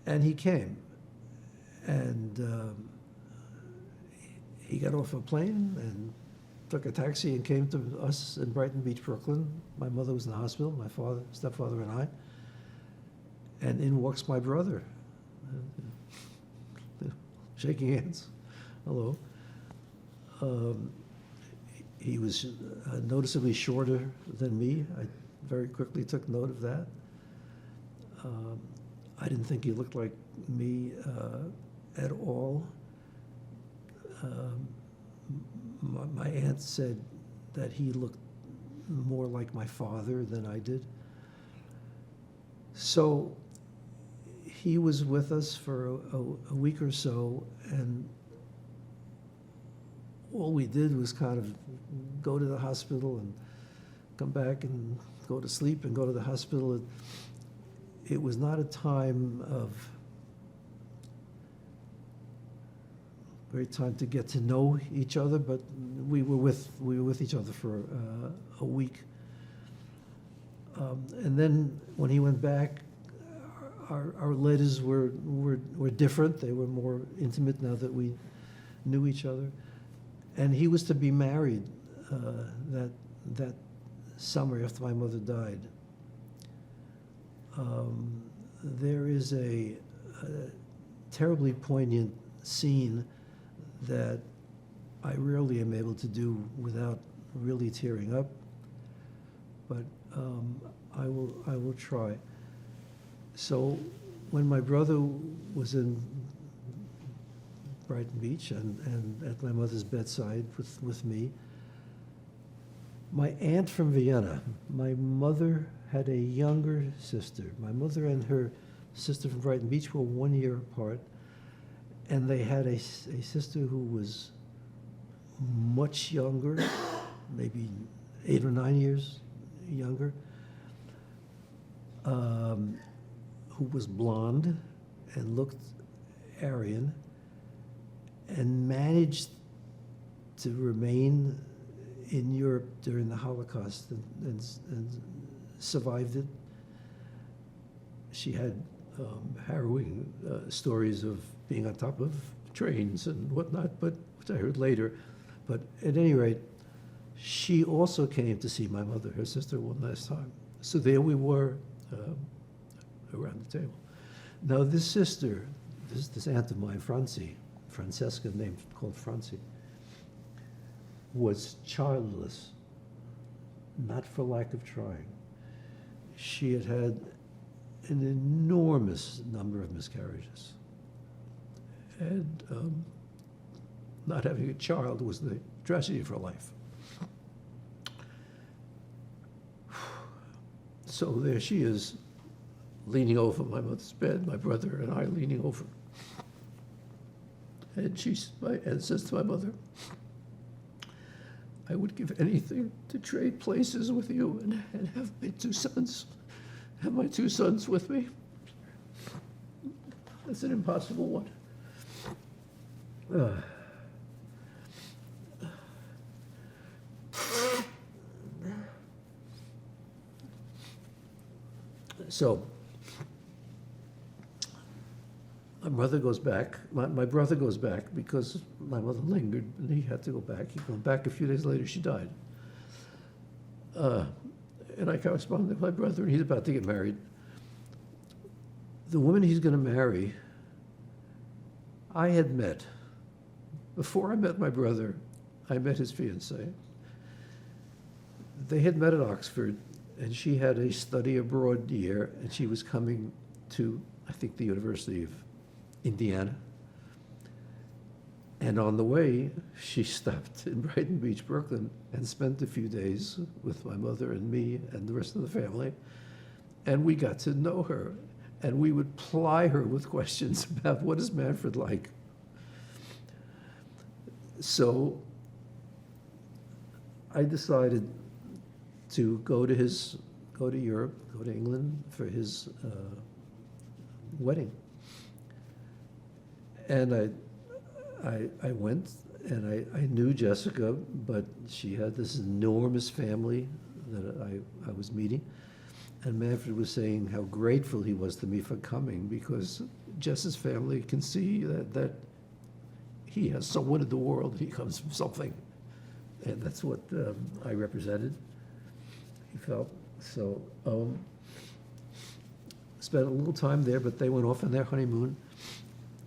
And he came. And he got off a plane and took a taxi and came to us in Brighton Beach, Brooklyn. My mother was in the hospital, my stepfather and I. And in walks my brother, shaking hands. Hello. He was noticeably shorter than me. I very quickly took note of that. I didn't think he looked like me at all. My aunt said that he looked more like my father than I did. So he was with us for a week or so, and all we did was kind of go to the hospital and come back and go to sleep and go to the hospital. It was not a time of great time to get to know each other, but we were with each other for a week. And then when he went back, our letters were different. They were more intimate now that we knew each other. And he was to be married that summer after my mother died. There is a terribly poignant scene that I rarely am able to do without really tearing up, but I will try. So when my brother was in Brighton Beach and at my mother's bedside with me, my aunt from Vienna, my mother had a younger sister. My mother and her sister from Brighton Beach were 1 year apart, and they had a sister who was much younger, maybe 8 or 9 years younger, who was blonde and looked Aryan and managed to remain in Europe during the Holocaust and survived it. She had harrowing stories of being on top of trains and whatnot, but which I heard later. But at any rate, she also came to see my mother, her sister, one last time. So there we were around the table. Now this sister, this aunt of mine, Francesca, called Francie, was childless, not for lack of trying. She had had an enormous number of miscarriages. And not having a child was the tragedy of her life. So there she is, leaning over my mother's bed, my brother and I leaning over. And she says to my mother, "I would give anything to trade places with you and have my two sons with me." That's an impossible one. So my brother goes back because my mother lingered and he had to go back. He came back a few days later, she died. And I corresponded with my brother, and he's about to get married. The woman he's going to marry, I had met. Before I met my brother, I met his fiancée. They had met at Oxford, and she had a study abroad year, and she was coming to, I think, the University of Indiana. And on the way, she stopped in Brighton Beach, Brooklyn, and spent a few days with my mother and me and the rest of the family. And we got to know her, and we would ply her with questions about what is Manfred like. So I decided to go to Europe, go to England for his wedding. And I went, and I knew Jessica, but she had this enormous family that I was meeting. And Manfred was saying how grateful he was to me for coming, because Jess's family can see that he has someone in the world, he comes from something. And that's what I represented, he felt. So spent a little time there, but they went off on their honeymoon.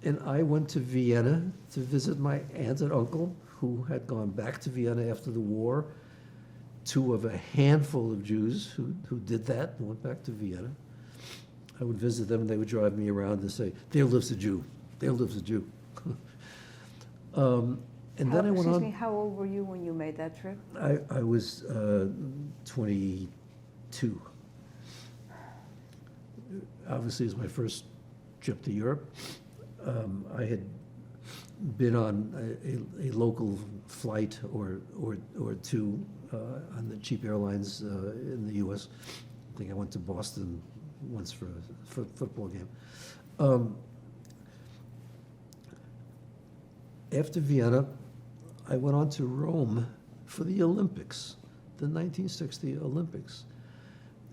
And I went to Vienna to visit my aunt and uncle, who had gone back to Vienna after the war, two of a handful of Jews who did that and went back to Vienna. I would visit them, and they would drive me around and say, "There lives a Jew, there lives a Jew." And then I went on. Excuse me, how old were you when you made that trip? I was 22. Obviously, it was my first trip to Europe. I had been on a local flight or two on the cheap airlines in the U.S. I think I went to Boston once for a football game. After Vienna, I went on to Rome for the Olympics, the 1960 Olympics.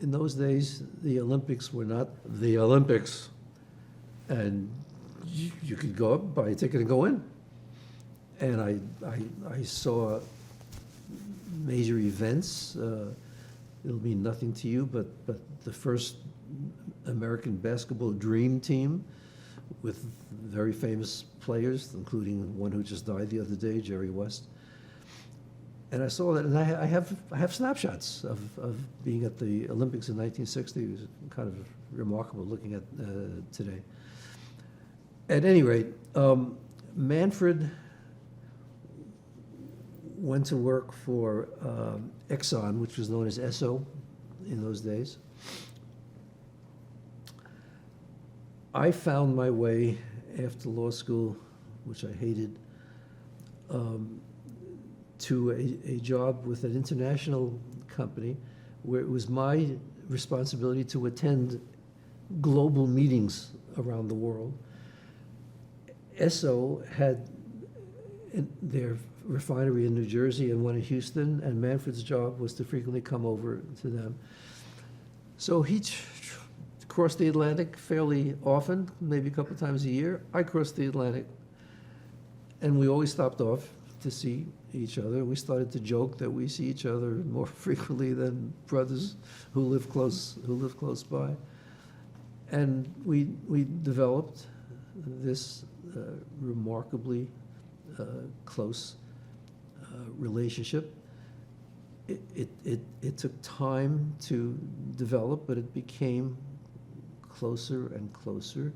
In those days, the Olympics were not the Olympics, and you could go up, buy a ticket, and go in. And I saw major events. It'll mean nothing to you, but the first American basketball dream team with very famous players, including one who just died the other day, Jerry West. And I saw that, and I have snapshots of being at the Olympics in 1960. It was kind of remarkable looking at today. At any rate, Manfred went to work for Exxon, which was known as Esso in those days. I found my way after law school, which I hated, to a job with an international company where it was my responsibility to attend global meetings around the world. Esso had their refinery in New Jersey and one in Houston, and Manfred's job was to frequently come over to them. So he crossed the Atlantic fairly often, maybe a couple times a year. I crossed the Atlantic, and we always stopped off to see each other. We started to joke that we see each other more frequently than brothers who live close by. And we developed this remarkably close relationship. It took time to develop, but it became closer and closer.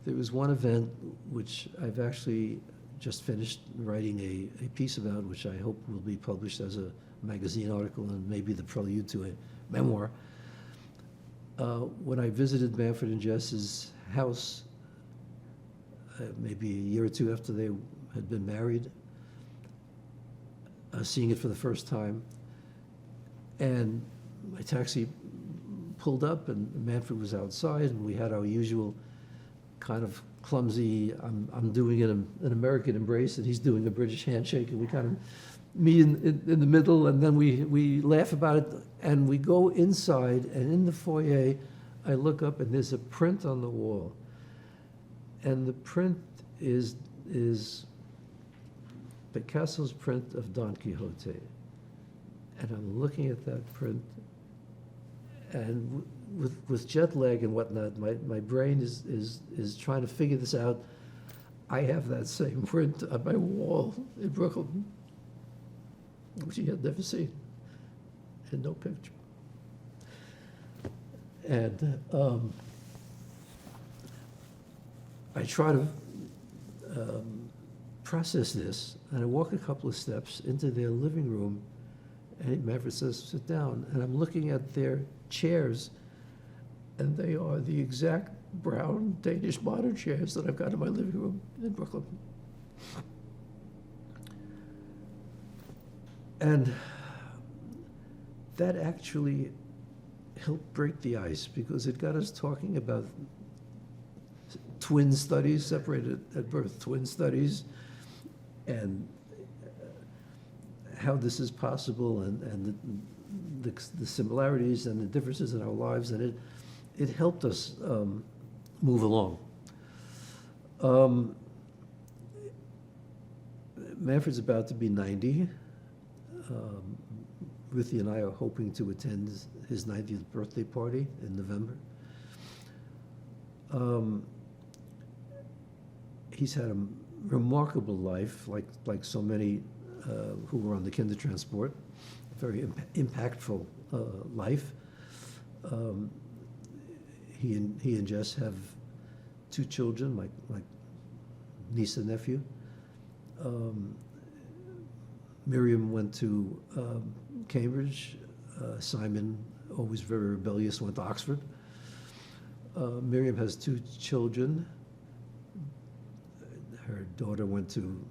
There was one event which I've actually just finished writing a piece about, which I hope will be published as a magazine article and maybe the prelude to a memoir. When I visited Manfred and Jess's house, maybe a year or two after they had been married, seeing it for the first time, and my taxi pulled up and Manfred was outside, and we had our usual kind of clumsy, I'm doing an American embrace and he's doing a British handshake, and we kind of meet in the middle, and then we laugh about it, and we go inside, and in the foyer I look up and there's a print on the wall, and the print is Picasso's print of Don Quixote. And I'm looking at that print, and with jet lag and whatnot, my brain is trying to figure this out. I have that same print on my wall in Brooklyn, which he had never seen, and no picture. And I try to process this, and I walk a couple of steps into their living room, and Manfred says, sit down. And I'm looking at their chairs, and they are the exact brown Danish modern chairs that I've got in my living room in Brooklyn. And that actually helped break the ice, because it got us talking about twin studies, separated at birth twin studies, and how this is possible, and the similarities and the differences in our lives, and it helped us move along. Manfred's about to be 90. Ruthie and I are hoping to attend his 90th birthday party in November. He's had a remarkable life, like so many who were on the Kindertransport, a very impactful life. He and Jess have 2 children, my niece and nephew. Miriam went to Cambridge. Simon, always very rebellious, went to Oxford. Miriam has 2 children. Her daughter went to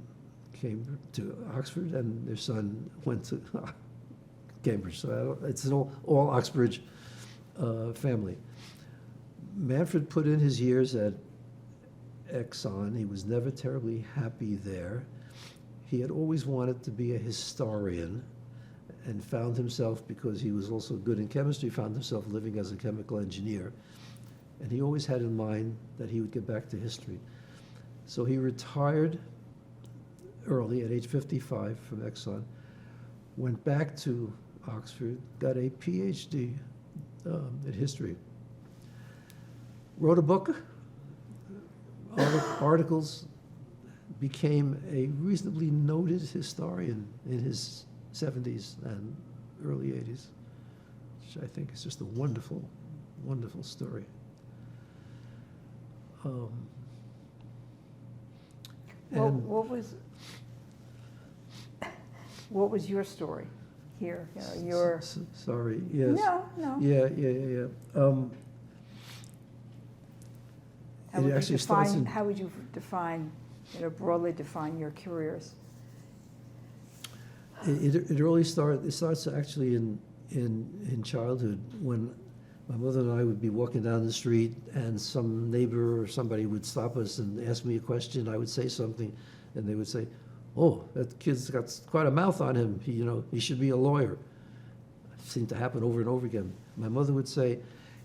Oxford, and their son went to Cambridge. So it's an all Oxbridge family. Manfred put in his years at Exxon. He was never terribly happy there. He had always wanted to be a historian, and found himself, because he was also good in chemistry, found himself living as a chemical engineer. And he always had in mind that he would get back to history. So he retired early at age 55 from Exxon, went back to Oxford, got a PhD in history, wrote a book, articles, became a reasonably noted historian in his 70s and early 80s, which I think is just a wonderful, wonderful story. What was your story here? Your Sorry, yes. No. Yeah. How would you define, broadly define your careers? It starts actually in childhood, when My mother and I would be walking down the street, and some neighbor or somebody would stop us and ask me a question. I would say something, and they would say, "Oh, that kid's got quite a mouth on him. He should be a lawyer." It seemed to happen over and over again. My mother would say,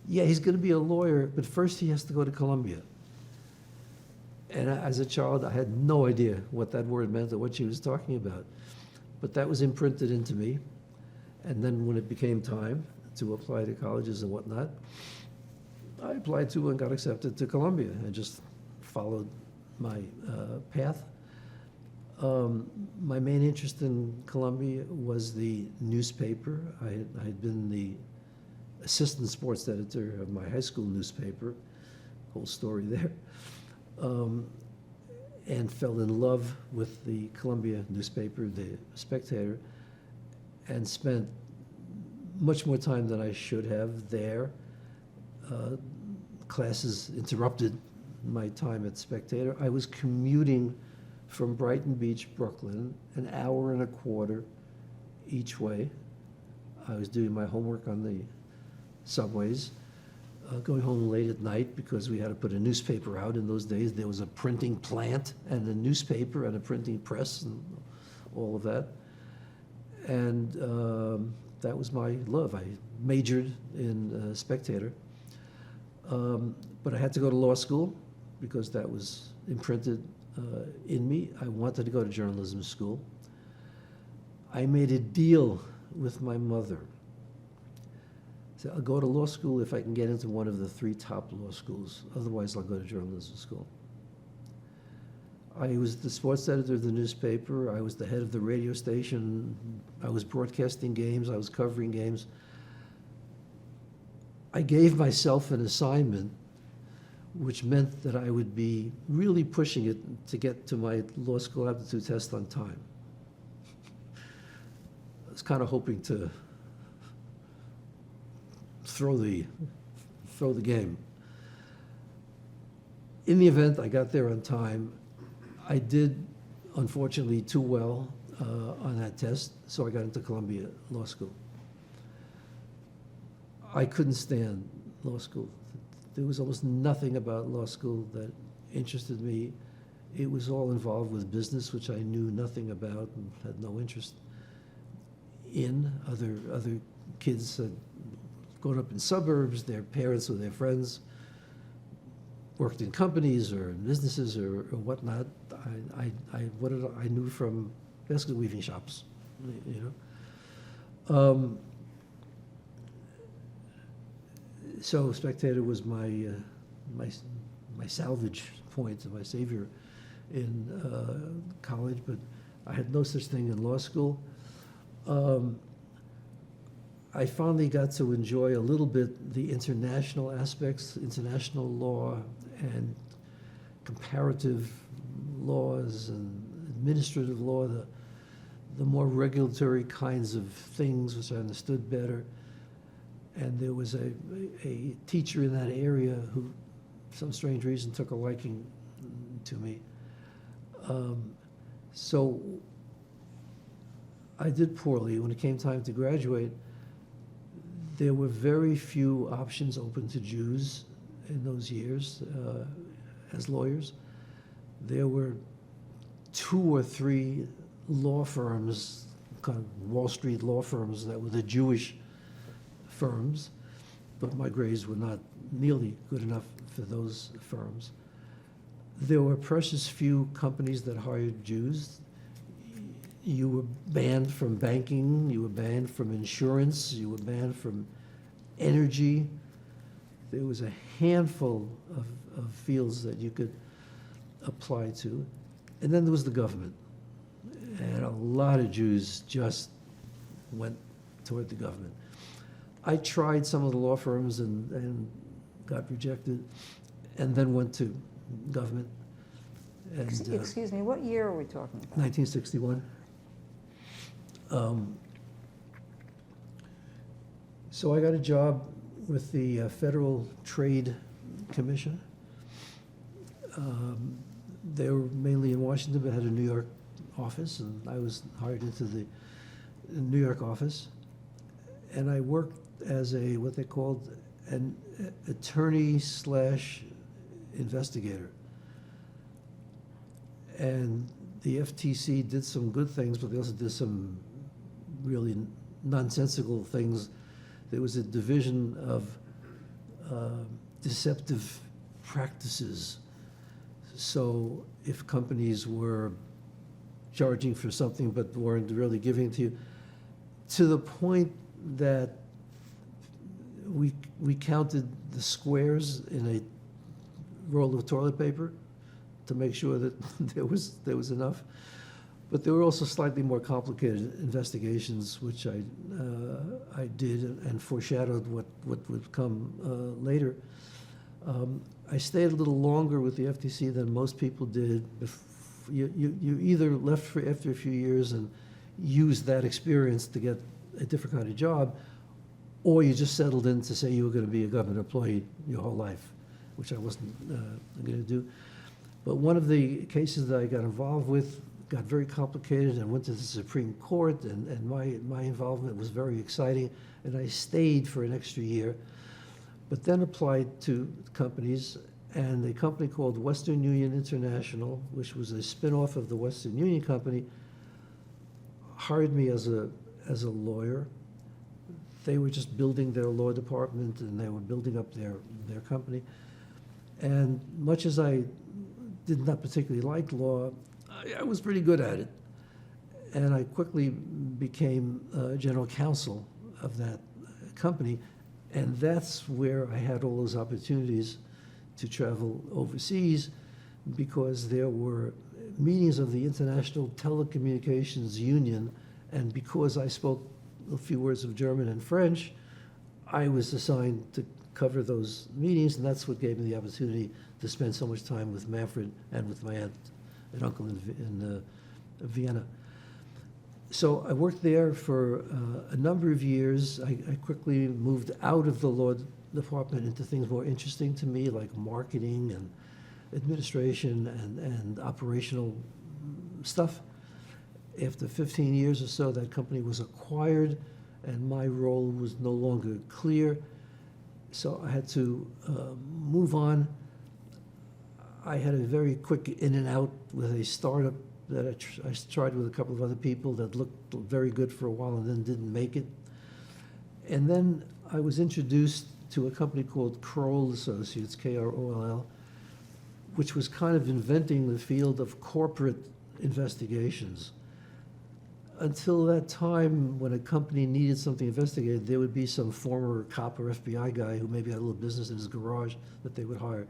"Yeah, he's going to be a lawyer, but first he has to go to Columbia." And as a child, I had no idea what that word meant or what she was talking about. But that was imprinted into me. And then when it became time to apply to colleges and whatnot, I applied to and got accepted to Columbia and just followed my path. My main interest in Columbia was the newspaper. I had been the assistant sports editor of my high school newspaper, whole story there, and fell in love with the Columbia newspaper, the Spectator, and spent much more time than I should have there. Classes interrupted my time at Spectator. I was commuting from Brighton Beach, Brooklyn, an hour and a quarter each way. I was doing my homework on the subways, going home late at night because we had to put a newspaper out. In those days, there was a printing plant and a newspaper and a printing press and all of that. And that was my love. I majored in Spectator. But I had to go to law school because that was imprinted in me. I wanted to go to journalism school. I made a deal with my mother. So I'll go to law school if I can get into one of the 3 top law schools. Otherwise, I'll go to journalism school. I was the sports editor of the newspaper. I was the head of the radio station. I was broadcasting games. I was covering games. I gave myself an assignment, which meant that I would be really pushing it to get to my law school aptitude test on time. I was kind of hoping to throw the game. In the event, I got there on time. I did, unfortunately, too well on that test, so I got into Columbia Law School. I couldn't stand law school. There was almost nothing about law school that interested me. It was all involved with business, which I knew nothing about and had no interest in. Other kids had grown up in suburbs, their parents or their friends worked in companies or businesses or whatnot. I knew from basket weaving shops, So Spectator was my salvage point, my savior in college, but I had no such thing in law school. I finally got to enjoy a little bit the international aspects, international law and comparative laws and administrative law, the more regulatory kinds of things, which I understood better. And there was a teacher in that area who, for some strange reason, took a liking to me. So I did poorly. When it came time to graduate, there were very few options open to Jews in those years as lawyers. There were 2 or 3 law firms, kind of Wall Street law firms, that were the Jewish firms, but my grades were not nearly good enough for those firms. There were precious few companies that hired Jews. You were banned from banking, you were banned from insurance, you were banned from energy. There was a handful of fields that you could apply to. And then there was the government. And a lot of Jews just went toward the government. I tried some of the law firms and got rejected, and then went to government. And, Excuse me, what year are we talking about? 1961. So I got a job with the Federal Trade Commission. They were mainly in Washington, but had a New York office, and I was hired into the New York office. And I worked as what they called an attorney slash investigator. And the FTC did some good things, but they also did some really nonsensical things. There was a division of deceptive practices. So if companies were charging for something but weren't really giving it to the point that we counted the squares in a roll of toilet paper to make sure that there was enough. But there were also slightly more complicated investigations, which I did and foreshadowed what would come later. I stayed a little longer with the FTC than most people did. You either left after a few years and used that experience to get a different kind of job, or you just settled in to say you were going to be a government employee your whole life, which I wasn't going to do. But one of the cases that I got involved with got very complicated and went to the Supreme Court, and my involvement was very exciting, and I stayed for an extra year, but then applied to companies, and a company called Western Union International, which was a spin-off of the Western Union Company, hired me as a lawyer. They were just building their law department, and they were building up their company. And much as I did not particularly like law, I was pretty good at it. And I quickly became general counsel of that company. And that's where I had all those opportunities to travel overseas, because there were meetings of the International Telecommunications Union, and because I spoke a few words of German and French, I was assigned to cover those meetings, and that's what gave me the opportunity to spend so much time with Manfred and with my aunt and uncle in Vienna. So I worked there for a number of years. I quickly moved out of the law department into things more interesting to me, like marketing and administration and operational stuff. After 15 years or so, that company was acquired, and my role was no longer clear. So I had to move on. I had a very quick in and out with a startup that I tried with a couple of other people that looked very good for a while and then didn't make it. And then I was introduced to a company called Kroll Associates, Kroll, which was kind of inventing the field of corporate investigations. Until that time, when a company needed something investigated, there would be some former cop or FBI guy who maybe had a little business in his garage that they would hire.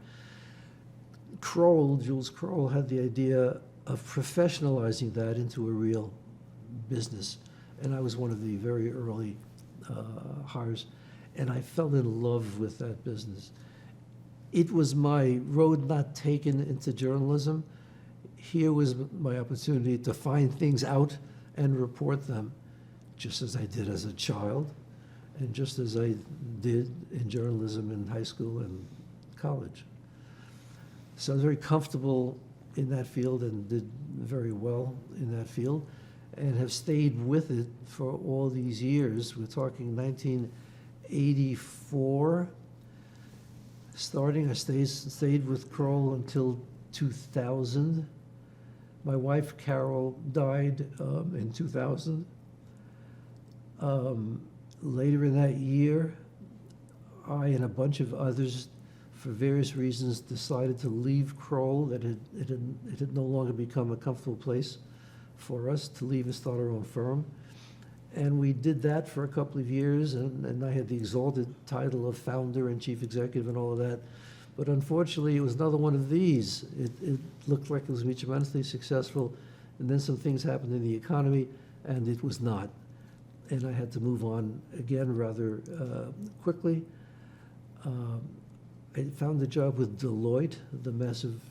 Kroll, Jules Kroll, had the idea of professionalizing that into a real business. And I was one of the very early hires, and I fell in love with that business. It was my road not taken into journalism. Here was my opportunity to find things out and report them, just as I did as a child, and just as I did in journalism in high school and college. So I was very comfortable in that field and did very well in that field, and have stayed with it for all these years. We're talking 1984. Starting, I stayed with Kroll until 2000. My wife, Carol, died in 2000. Later in that year, I and a bunch of others, for various reasons, decided to leave Kroll, that it had no longer become a comfortable place for us to leave and start our own firm. And we did that for a couple of years, and I had the exalted title of founder and chief executive and all of that. But unfortunately, it was another one of these. It looked like it was going to be tremendously successful, and then some things happened in the economy, and it was not. And I had to move on again rather quickly. I found a job with Deloitte, the massive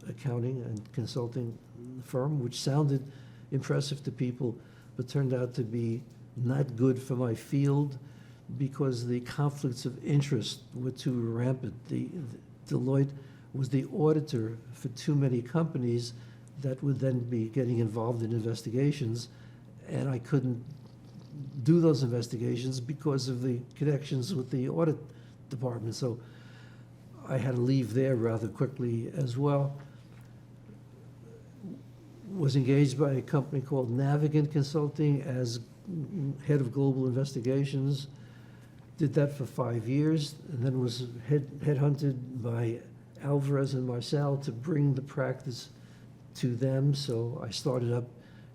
accounting and consulting firm, which sounded impressive to people, but turned out to be not good for my field because the conflicts of interest were too rampant. Deloitte was the auditor for too many companies that would then be getting involved in investigations, and I couldn't do those investigations because of the connections with the audit department, so I had to leave there rather quickly as well. Was engaged by a company called Navigant Consulting as head of global investigations. Did that for 5 years, and then was headhunted by Alvarez and Marcel to bring the practice to them. So I started up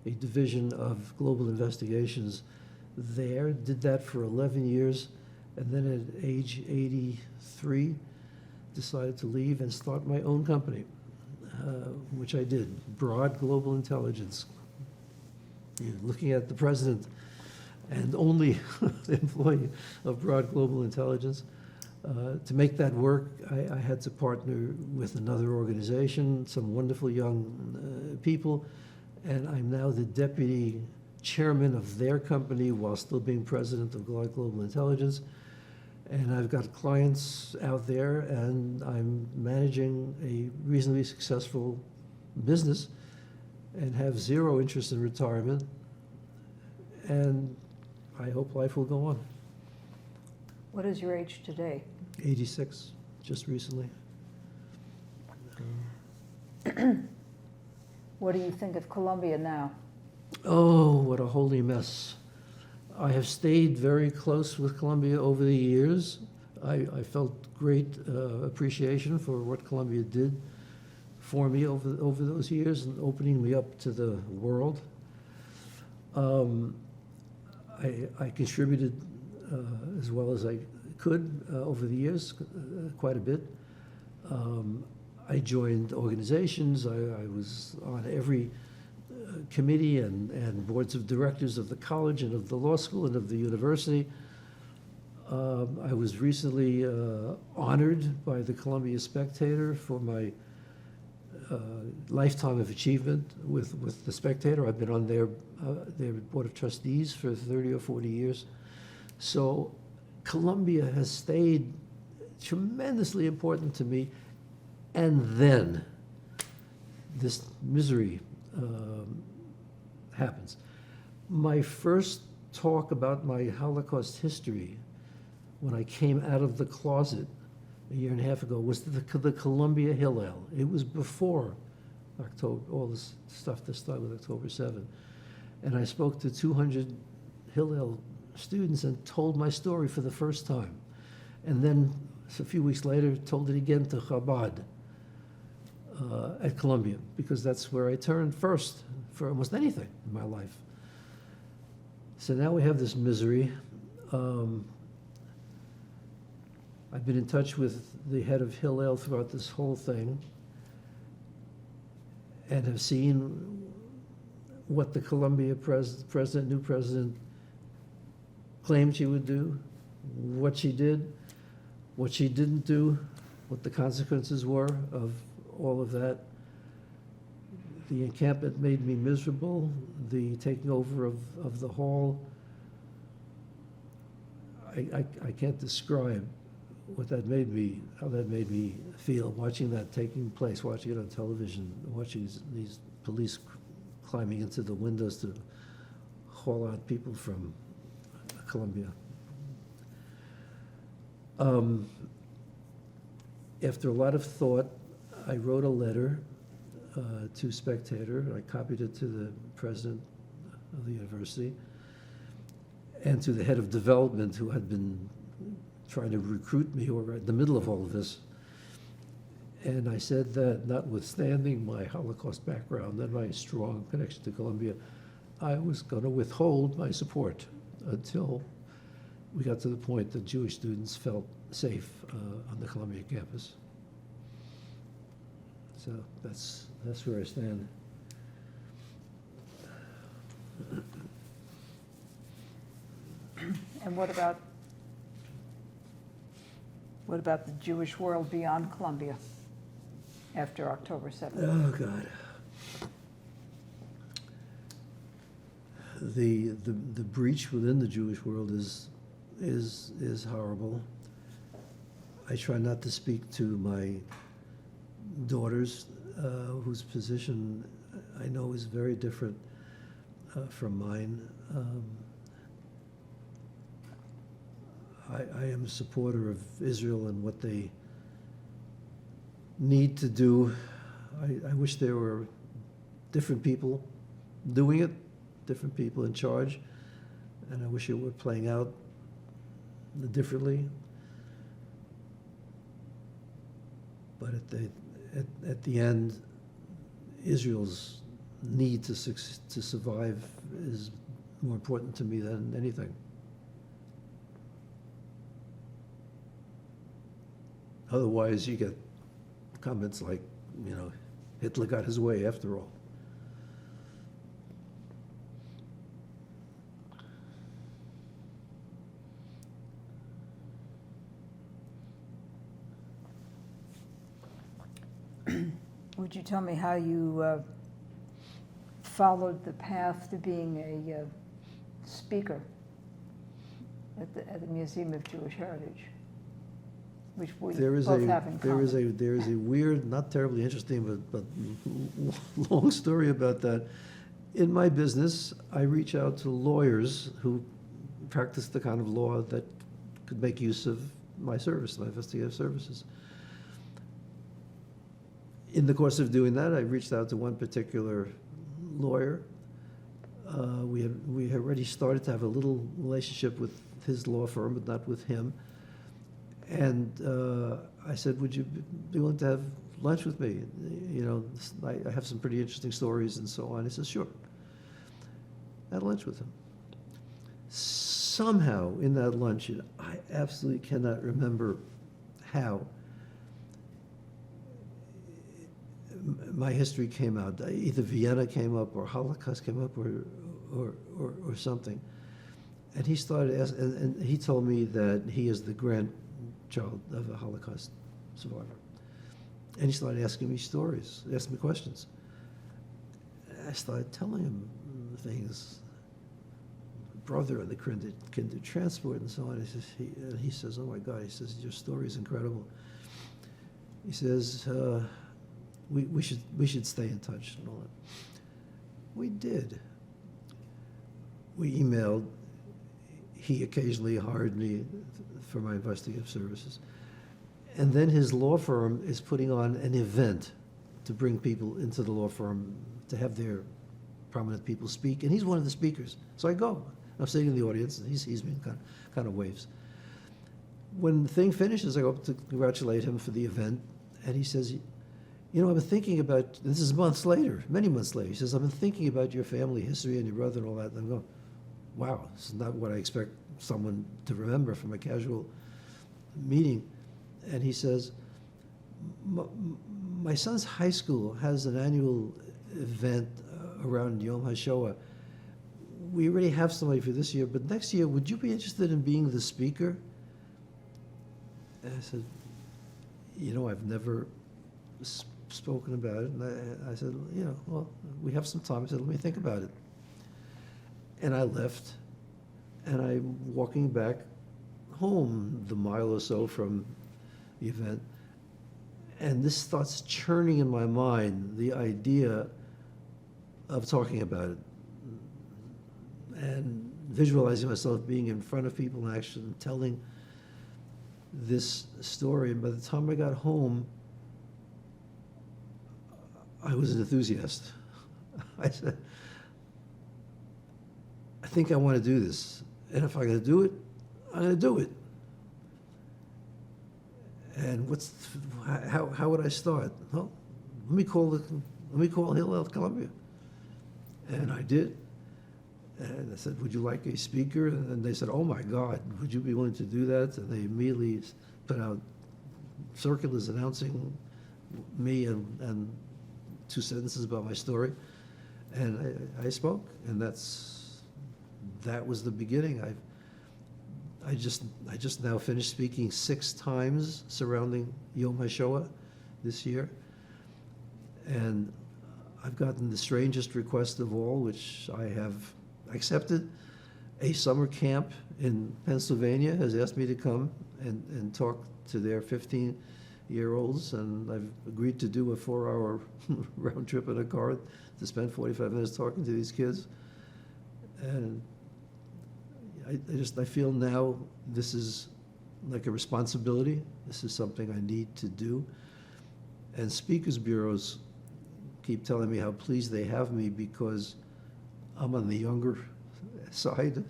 a division of global investigations there. Did that for 11 years, and then at age 83, decided to leave and start my own company, which I did, Broad Global Intelligence. You're looking at the president and only employee of Broad Global Intelligence. To make that work, I had to partner with another organization, some wonderful young people, and I'm now the deputy chairman of their company while still being president of Broad Global Intelligence. And I've got clients out there, and I'm managing a reasonably successful business and have zero interest in retirement. And I hope life will go on. What is your age today? 86, just recently. What do you think of Columbia now? Oh, what a holy mess. I have stayed very close with Columbia over the years. I felt great appreciation for what Columbia did for me over those years and opening me up to the world. I contributed as well as I could over the years, quite a bit. I joined organizations. I was on every committee and boards of directors of the college and of the law school and of the university. I was recently honored by the Columbia Spectator for my lifetime of achievement with the Spectator. I've been on their board of trustees for 30 or 40 years. So Columbia has stayed tremendously important to me. And then this misery happens. My first talk about my Holocaust history when I came out of the closet a year and a half ago was the Columbia Hillel. It was before October, all this stuff that started with October 7. And I spoke to 200 Hillel students and told my story for the first time. And then a few weeks later, told it again to Chabad at Columbia, because that's where I turned first for almost anything in my life. So now we have this misery. I've been in touch with the head of Hillel throughout this whole thing and have seen what the Columbia new president claimed she would do, what she did, what she didn't do, what the consequences were of all of that. The encampment made me miserable. The taking over of the hall, I can't describe what that made me, how that made me feel, watching that taking place, watching it on television, watching these police climbing into the windows to haul out people from Columbia. After a lot of thought, I wrote a letter to Spectator. I copied it to the president of the university and to the head of development, who had been trying to recruit me, or right in the middle of all of this. And I said that notwithstanding my Holocaust background and my strong connection to Columbia, I was going to withhold my support until we got to the point that Jewish students felt safe on the Columbia campus. So that's where I stand. And what about the Jewish world beyond Columbia after October 7th? Oh, God. The breach within the Jewish world is horrible. I try not to speak to my daughters, whose position I know is very different from mine. I am a supporter of Israel and what they need to do. I wish there were different people doing it, different people in charge, and I wish it were playing out differently. But at the end, Israel's need to survive is more important to me than anything. Otherwise, you get comments like, Hitler got his way after all. Would you tell me how you followed the path to being a speaker at the Museum of Jewish Heritage, which we both have in common? There is a weird, not terribly interesting, but long story about that. In my business, I reach out to lawyers who practice the kind of law that could make use of my service, my investigative services. In the course of doing that, I reached out to one particular lawyer. We had already started to have a little relationship with his law firm, but not with him. And I said, would you be willing to have lunch with me? I have some pretty interesting stories and so on. He says, sure. I had lunch with him. Somehow in that lunch, and I absolutely cannot remember how, my history came out. Either Vienna came up or Holocaust came up or something. And he started asking, and he told me that he is the grandchild of a Holocaust survivor. And he started asking me stories, asking me questions. And I started telling him things. Brother and the kinder transport and so on. He says, oh my God, he says, your story is incredible. He says, we should stay in touch and all that. We did. We emailed. He occasionally hired me for my investigative services. And then his law firm is putting on an event to bring people into the law firm to have their prominent people speak. And he's one of the speakers. So I go. I'm sitting in the audience, and he sees me and kind of waves. When the thing finishes, I go up to congratulate him for the event, and he says, I've been thinking about, this is months later, many months later, he says, I've been thinking about your family history and your brother and all that. And I'm going, wow, this is not what I expect someone to remember from a casual meeting. And he says, my son's high school has an annual event around Yom HaShoah. We already have somebody for this year, but next year, would you be interested in being the speaker? And I said, I've never spoken about it. And I said, well, we have some time. I said, let me think about it. And I left, and I'm walking back home the mile or so from the event, and this starts churning in my mind, the idea of talking about it and visualizing myself being in front of people and actually telling this story. And by the time I got home, I was an enthusiast. I said, I think I want to do this. And if I'm going to do it, I'm going to do it. And how would I start? Well, let me call Hillel Columbia. And I did. And I said, would you like a speaker? And they said, oh my God, would you be willing to do that? And they immediately put out circulars announcing me and 2 sentences about my story. And I spoke, and that was the beginning. I just now finished speaking 6 times surrounding Yom HaShoah this year. And I've gotten the strangest request of all, which I have accepted. A summer camp in Pennsylvania has asked me to come and talk to their 15-year-olds, and I've agreed to do a 4-hour round trip in a car to spend 45 minutes talking to these kids. And I feel now this is like a responsibility. This is something I need to do. And speakers bureaus keep telling me how pleased they have me because I'm on the younger side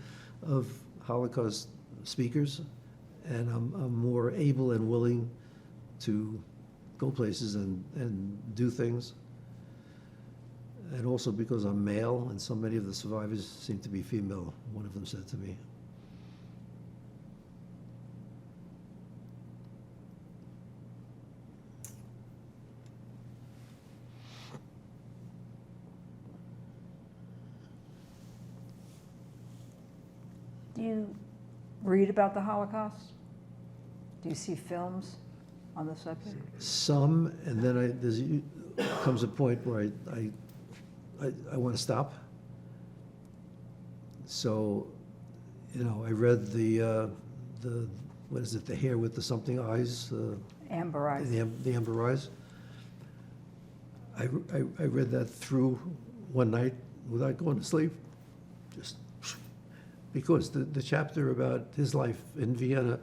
of Holocaust speakers, and I'm more able and willing to go places and do things. And also because I'm male, and so many of the survivors seem to be female, one of them said to me. Do you read about the Holocaust? Do you see films on the subject? Some, and then comes a point where I want to stop. So, I read the what is it, The Hare with the Something Eyes? Amber Eyes. The Amber Eyes. I read that through one night without going to sleep, just because the chapter about his life in Vienna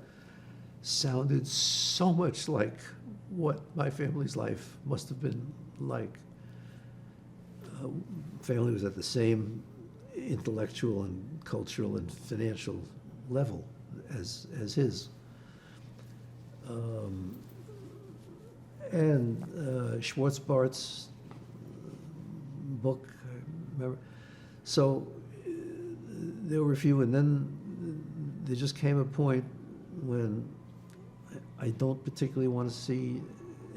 sounded so much like what my family's life must have been like. Family was at the same intellectual and cultural and financial level as his. And Schwarzbart's book, I remember. So there were a few, and then there just came a point when I don't particularly want to see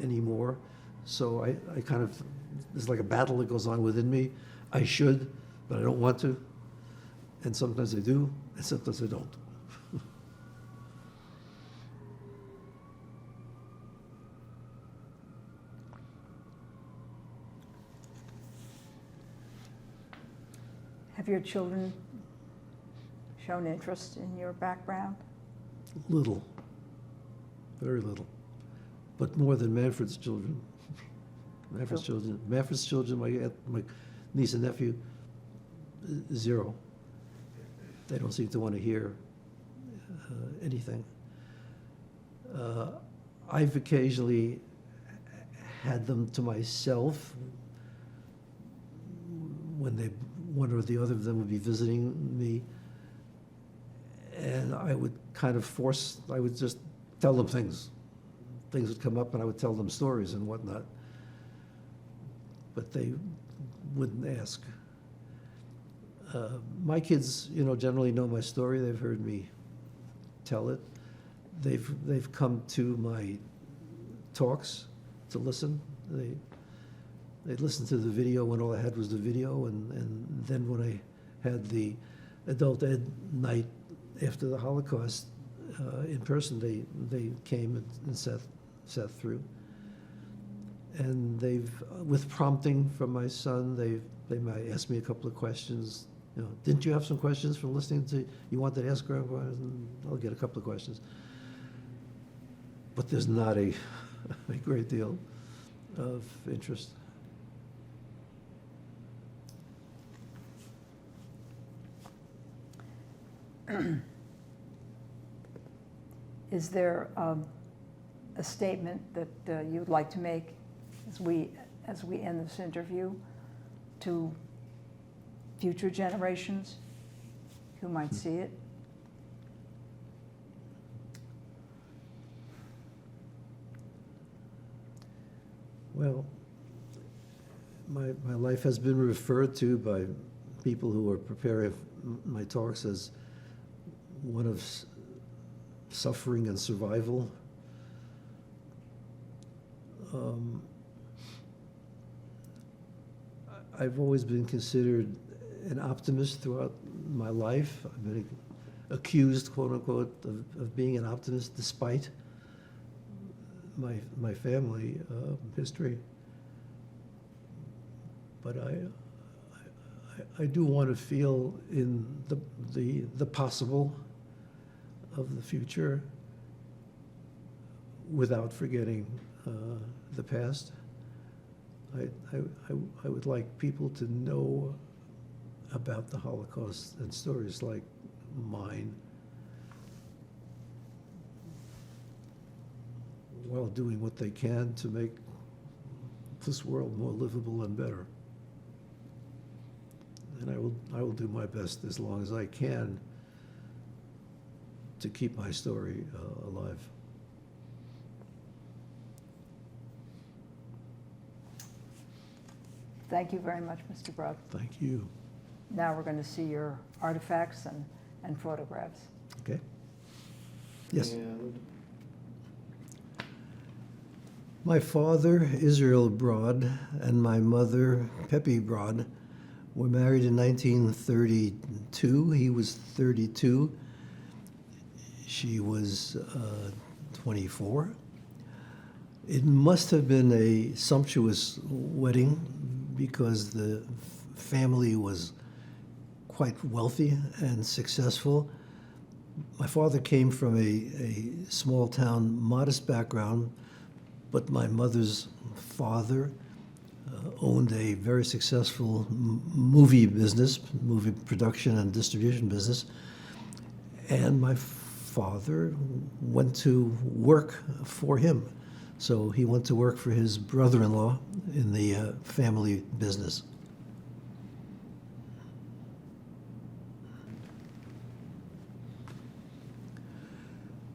anymore. So I kind of, there's like a battle that goes on within me. I should, but I don't want to. And sometimes I do, and sometimes I don't. Have your children shown interest in your background? Little, very little, but more than Manfred's children. Manfred's children, my niece and nephew, zero. They don't seem to want to hear anything. I've occasionally had them to myself when one or the other of them would be visiting me, and I would kind of I would just tell them things. Things would come up and I would tell them stories and whatnot, but they wouldn't ask. My kids, generally know my story. They've heard me tell it. They've come to my talks to listen. They listened to the video when all I had was the video, and then when I had the adult ed night after the Holocaust in person, they came and sat through. And with prompting from my son, they might ask me a couple of questions. Didn't you have some questions from listening to, you wanted to ask Grandpa? And I'll get a couple of questions. But there's not a great deal of interest. Is there a statement that you'd like to make as we end this interview to future generations who might see it? Well, my life has been referred to by people who are preparing my talks as one of suffering and survival. I've always been considered an optimist throughout my life. I've been accused, quote unquote, of being an optimist despite my family history. But I do want to feel in the possible of the future without forgetting the past. I would like people to know about the Holocaust and stories like mine all doing what they can to make this world more livable and better. And I will do my best as long as I can to keep my story alive. Thank you very much, Mr. Broad. Thank you. Now we're going to see your artifacts and photographs. Okay? Yes. And My father, Israel Broad, and my mother, Peppy Broad, were married in 1932. He was 32. She was 24. It must have been a sumptuous wedding because the family was quite wealthy and successful. My father came from a small town, modest background, but my mother's father owned a very successful movie business, movie production and distribution business. And my father went to work for him. So he went to work for his brother-in-law in the family business.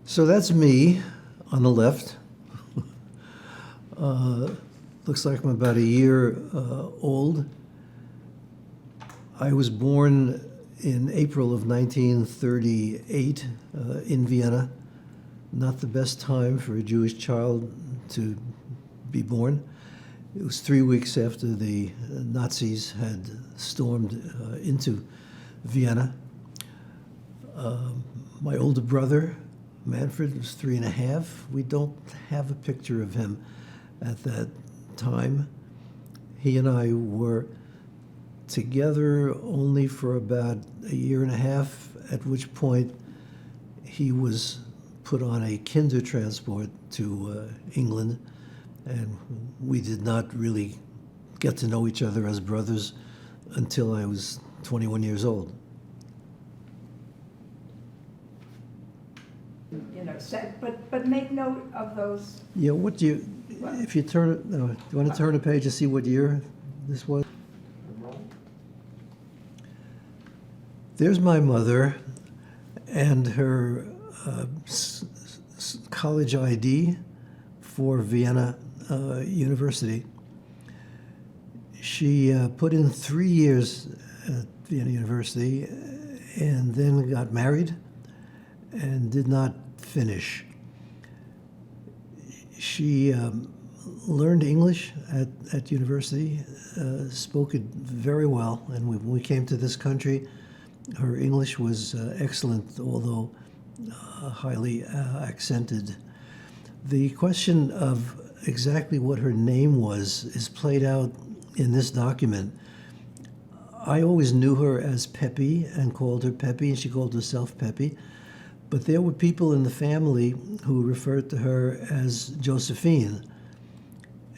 So that's me on the left. Looks like I'm about a year old. I was born in April of 1938 in Vienna. Not the best time for a Jewish child to be born. It was 3 weeks after the Nazis had stormed into Vienna. My older brother, Manfred, was 3.5. We don't have a picture of him at that time. He and I were together only for about a year and a half, at which point he was put on a kinder transport to England, and we did not really get to know each other as brothers until I was 21 years old. You know, but make note of those. Yeah, what do you, if you turn it, do you want to turn a page and see what year this was? There's my mother and her college ID for Vienna University. She put in 3 years at Vienna University and then got married and did not finish. She learned English at university, spoke it very well, and when we came to this country, her English was excellent, although highly accented. The question of exactly what her name was is played out in this document. I always knew her as Peppy and called her Peppy, and she called herself Peppy. But there were people in the family who referred to her as Josephine.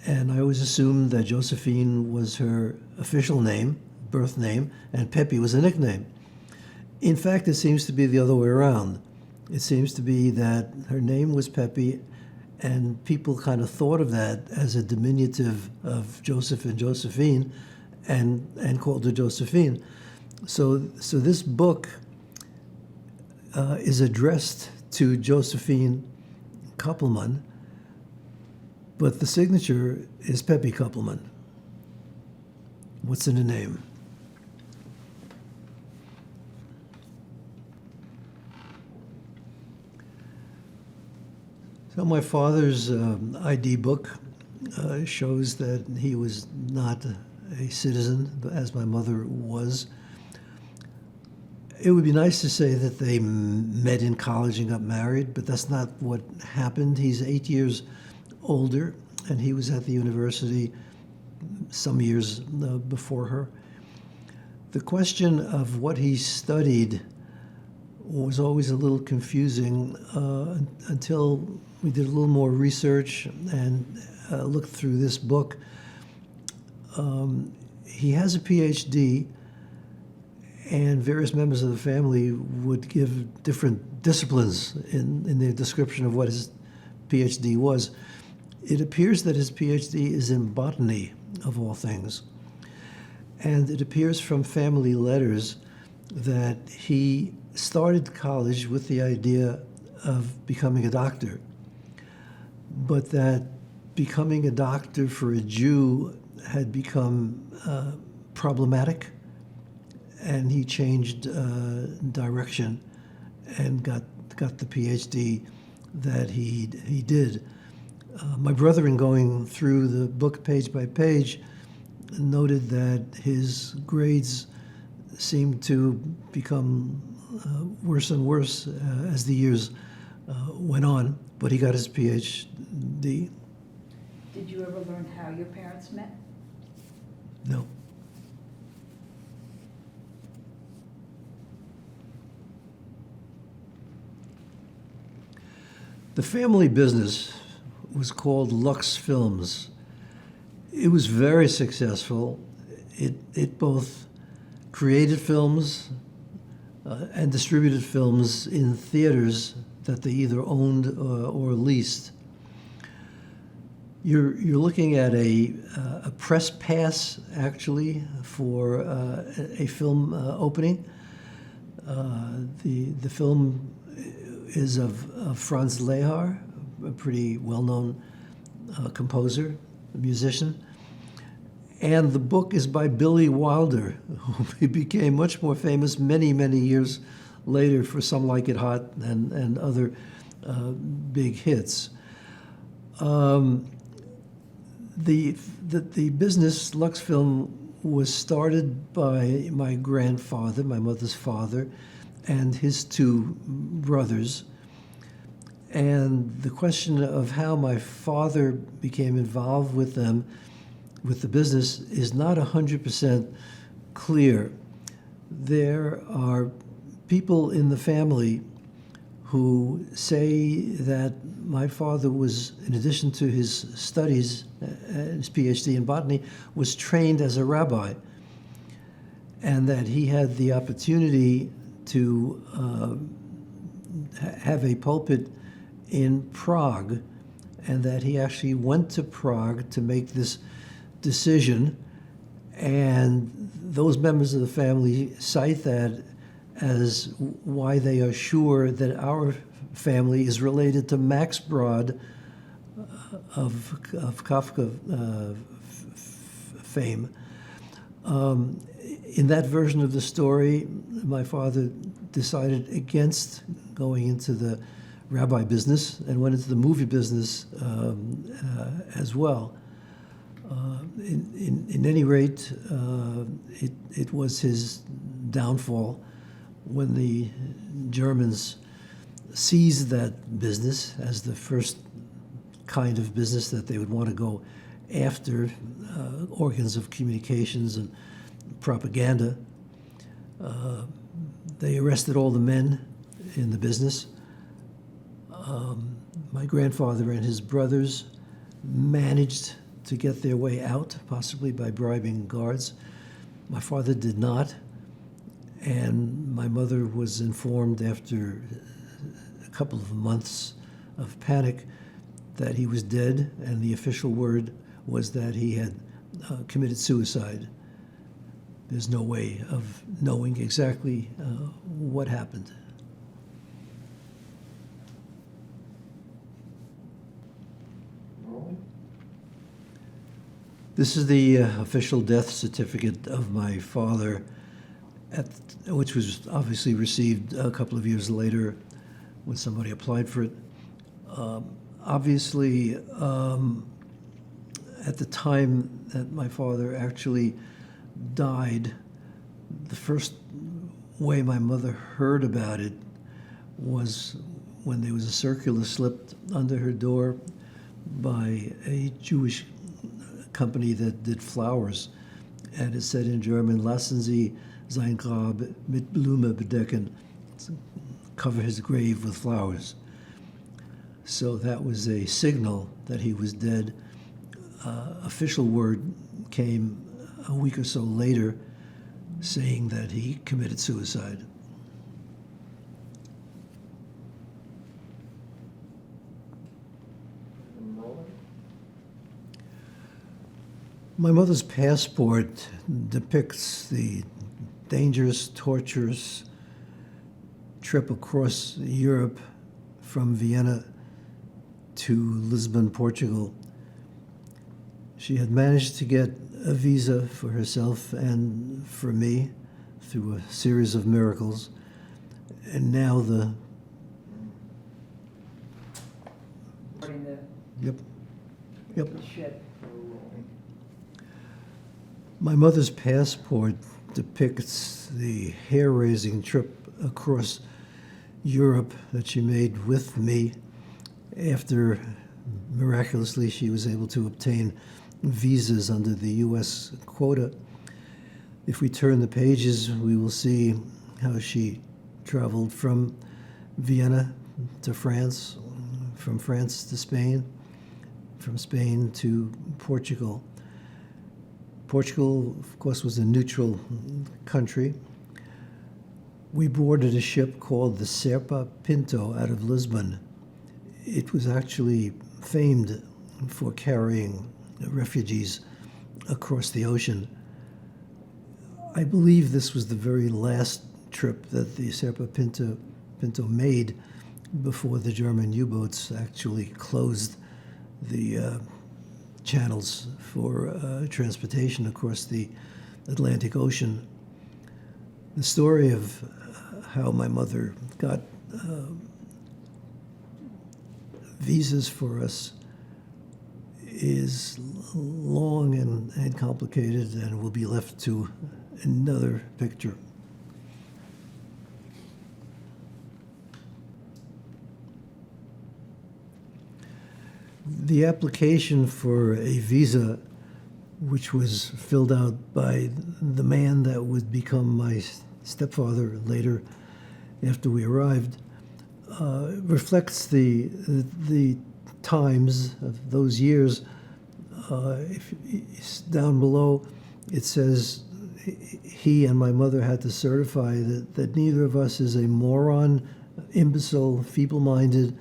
And I always assumed that Josephine was her official name, birth name, and Peppy was a nickname. In fact, it seems to be the other way around. It seems to be that her name was Peppy, and people kind of thought of that as a diminutive of Joseph and Josephine, and called her Josephine. So this book is addressed to Josephine Koppelman, but the signature is Peppy Koppelman. What's in the name? So my father's ID book shows that he was not a citizen, as my mother was. It would be nice to say that they met in college and got married, but that's not what happened. He's 8 years older, and he was at the university some years before her. The question of what he studied was always a little confusing until we did a little more research and looked through this book. He has a PhD, and various members of the family would give different disciplines in their description of what his PhD was. it appears that his PhD is in botany, of all things. And it appears from family letters that he started college with the idea of becoming a doctor, but that becoming a doctor for a Jew had become problematic, and he changed direction and got the PhD that he did. My brother, in going through the book page by page, noted that his grades seemed to become worse and worse as the years went on, but he got his PhD. Did you ever learn how your parents met? No. The family business was called Lux Films. It was very successful. It both created films and distributed films in theaters that they either owned or leased. You're looking at a press pass, actually, for a film opening. The film is of Franz Lehar, a pretty well-known composer, a musician. And the book is by Billy Wilder, who became much more famous many, many years later for Some Like It Hot and other big hits. The business, Lux Film, was started by my grandfather, my mother's father, and his two brothers. And the question of how my father became involved with them, with the business, is not 100% clear. There are people in the family who say that my father was, in addition to his studies, his PhD in botany, was trained as a rabbi, and that he had the opportunity to have a pulpit in Prague, and that he actually went to Prague to make this decision. And those members of the family cite that as why they are sure that our family is related to Max Brod of Kafka fame. In that version of the story, my father decided against going into the rabbi business and went into the movie business as well. In any rate, it was his downfall when the Germans seized that business as the first kind of business that they would want to go after, organs of communications and propaganda. They arrested all the men in the business. My grandfather and his brothers managed to get their way out, possibly by bribing guards. My father did not, and my mother was informed after a couple of months of panic that he was dead, and the official word was that he had committed suicide. There's no way of knowing exactly what happened. This is the official death certificate of my father, which was obviously received a couple of years later when somebody applied for it. Obviously, at the time that my father actually died, the first way my mother heard about it was when there was a circular slipped under her door by a Jewish company that did flowers, and it said in German, "Lassen Sie sein Grab mit Blume bedecken," cover his grave with flowers. So that was a signal that he was dead. Official word came a week or so later saying that he committed suicide. Rolling. My mother's passport depicts the dangerous, torturous trip across Europe from Vienna to Lisbon, Portugal. She had managed to get a visa for herself and for me through a series of miracles. And now Putting the Yep. ship. My mother's passport depicts the hair-raising trip across Europe that she made with me after miraculously she was able to obtain visas under the U.S. quota. If we turn the pages, we will see how she traveled from Vienna to France, from France to Spain, from Spain to Portugal. Portugal, of course, was a neutral country. We boarded a ship called the Serpa Pinto out of Lisbon. It was actually famed for carrying refugees across the ocean. I believe this was the very last trip that the Serpa Pinto made before the German U-boats actually closed the channels for transportation across the Atlantic Ocean. The story of how my mother got visas for us is long and complicated and will be left to another picture. The application for a visa, which was filled out by the man that would become my stepfather later after we arrived, reflects the times of those years. If down below, it says he and my mother had to certify that neither of us is a moron, imbecile, feeble-minded,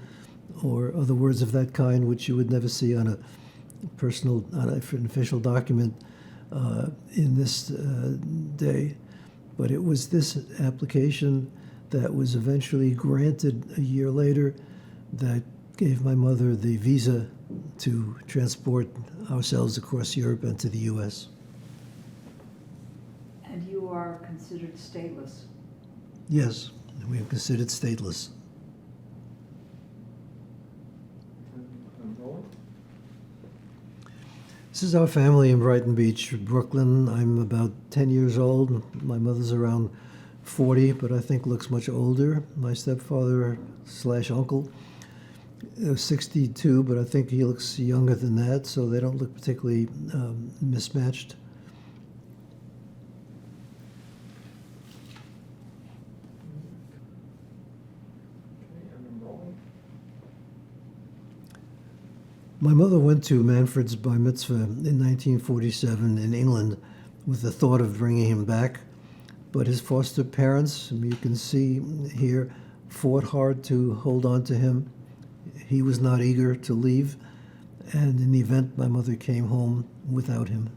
or other words of that kind, which you would never see on an official document in this day. But it was this application that was eventually granted a year later that gave my mother the visa to transport ourselves across Europe and to the U.S. And you are considered stateless. Yes, we are considered stateless. This is our family in Brighton Beach, Brooklyn. I'm about 10 years old. My mother's around 40, but I think looks much older. My stepfather / uncle is 62, but I think he looks younger than that, so they don't look particularly mismatched. My mother went to Manfred's bar mitzvah in 1947 in England with the thought of bringing him back, but his foster parents, you can see here, fought hard to hold on to him. He was not eager to leave, and in the event, my mother came home without him.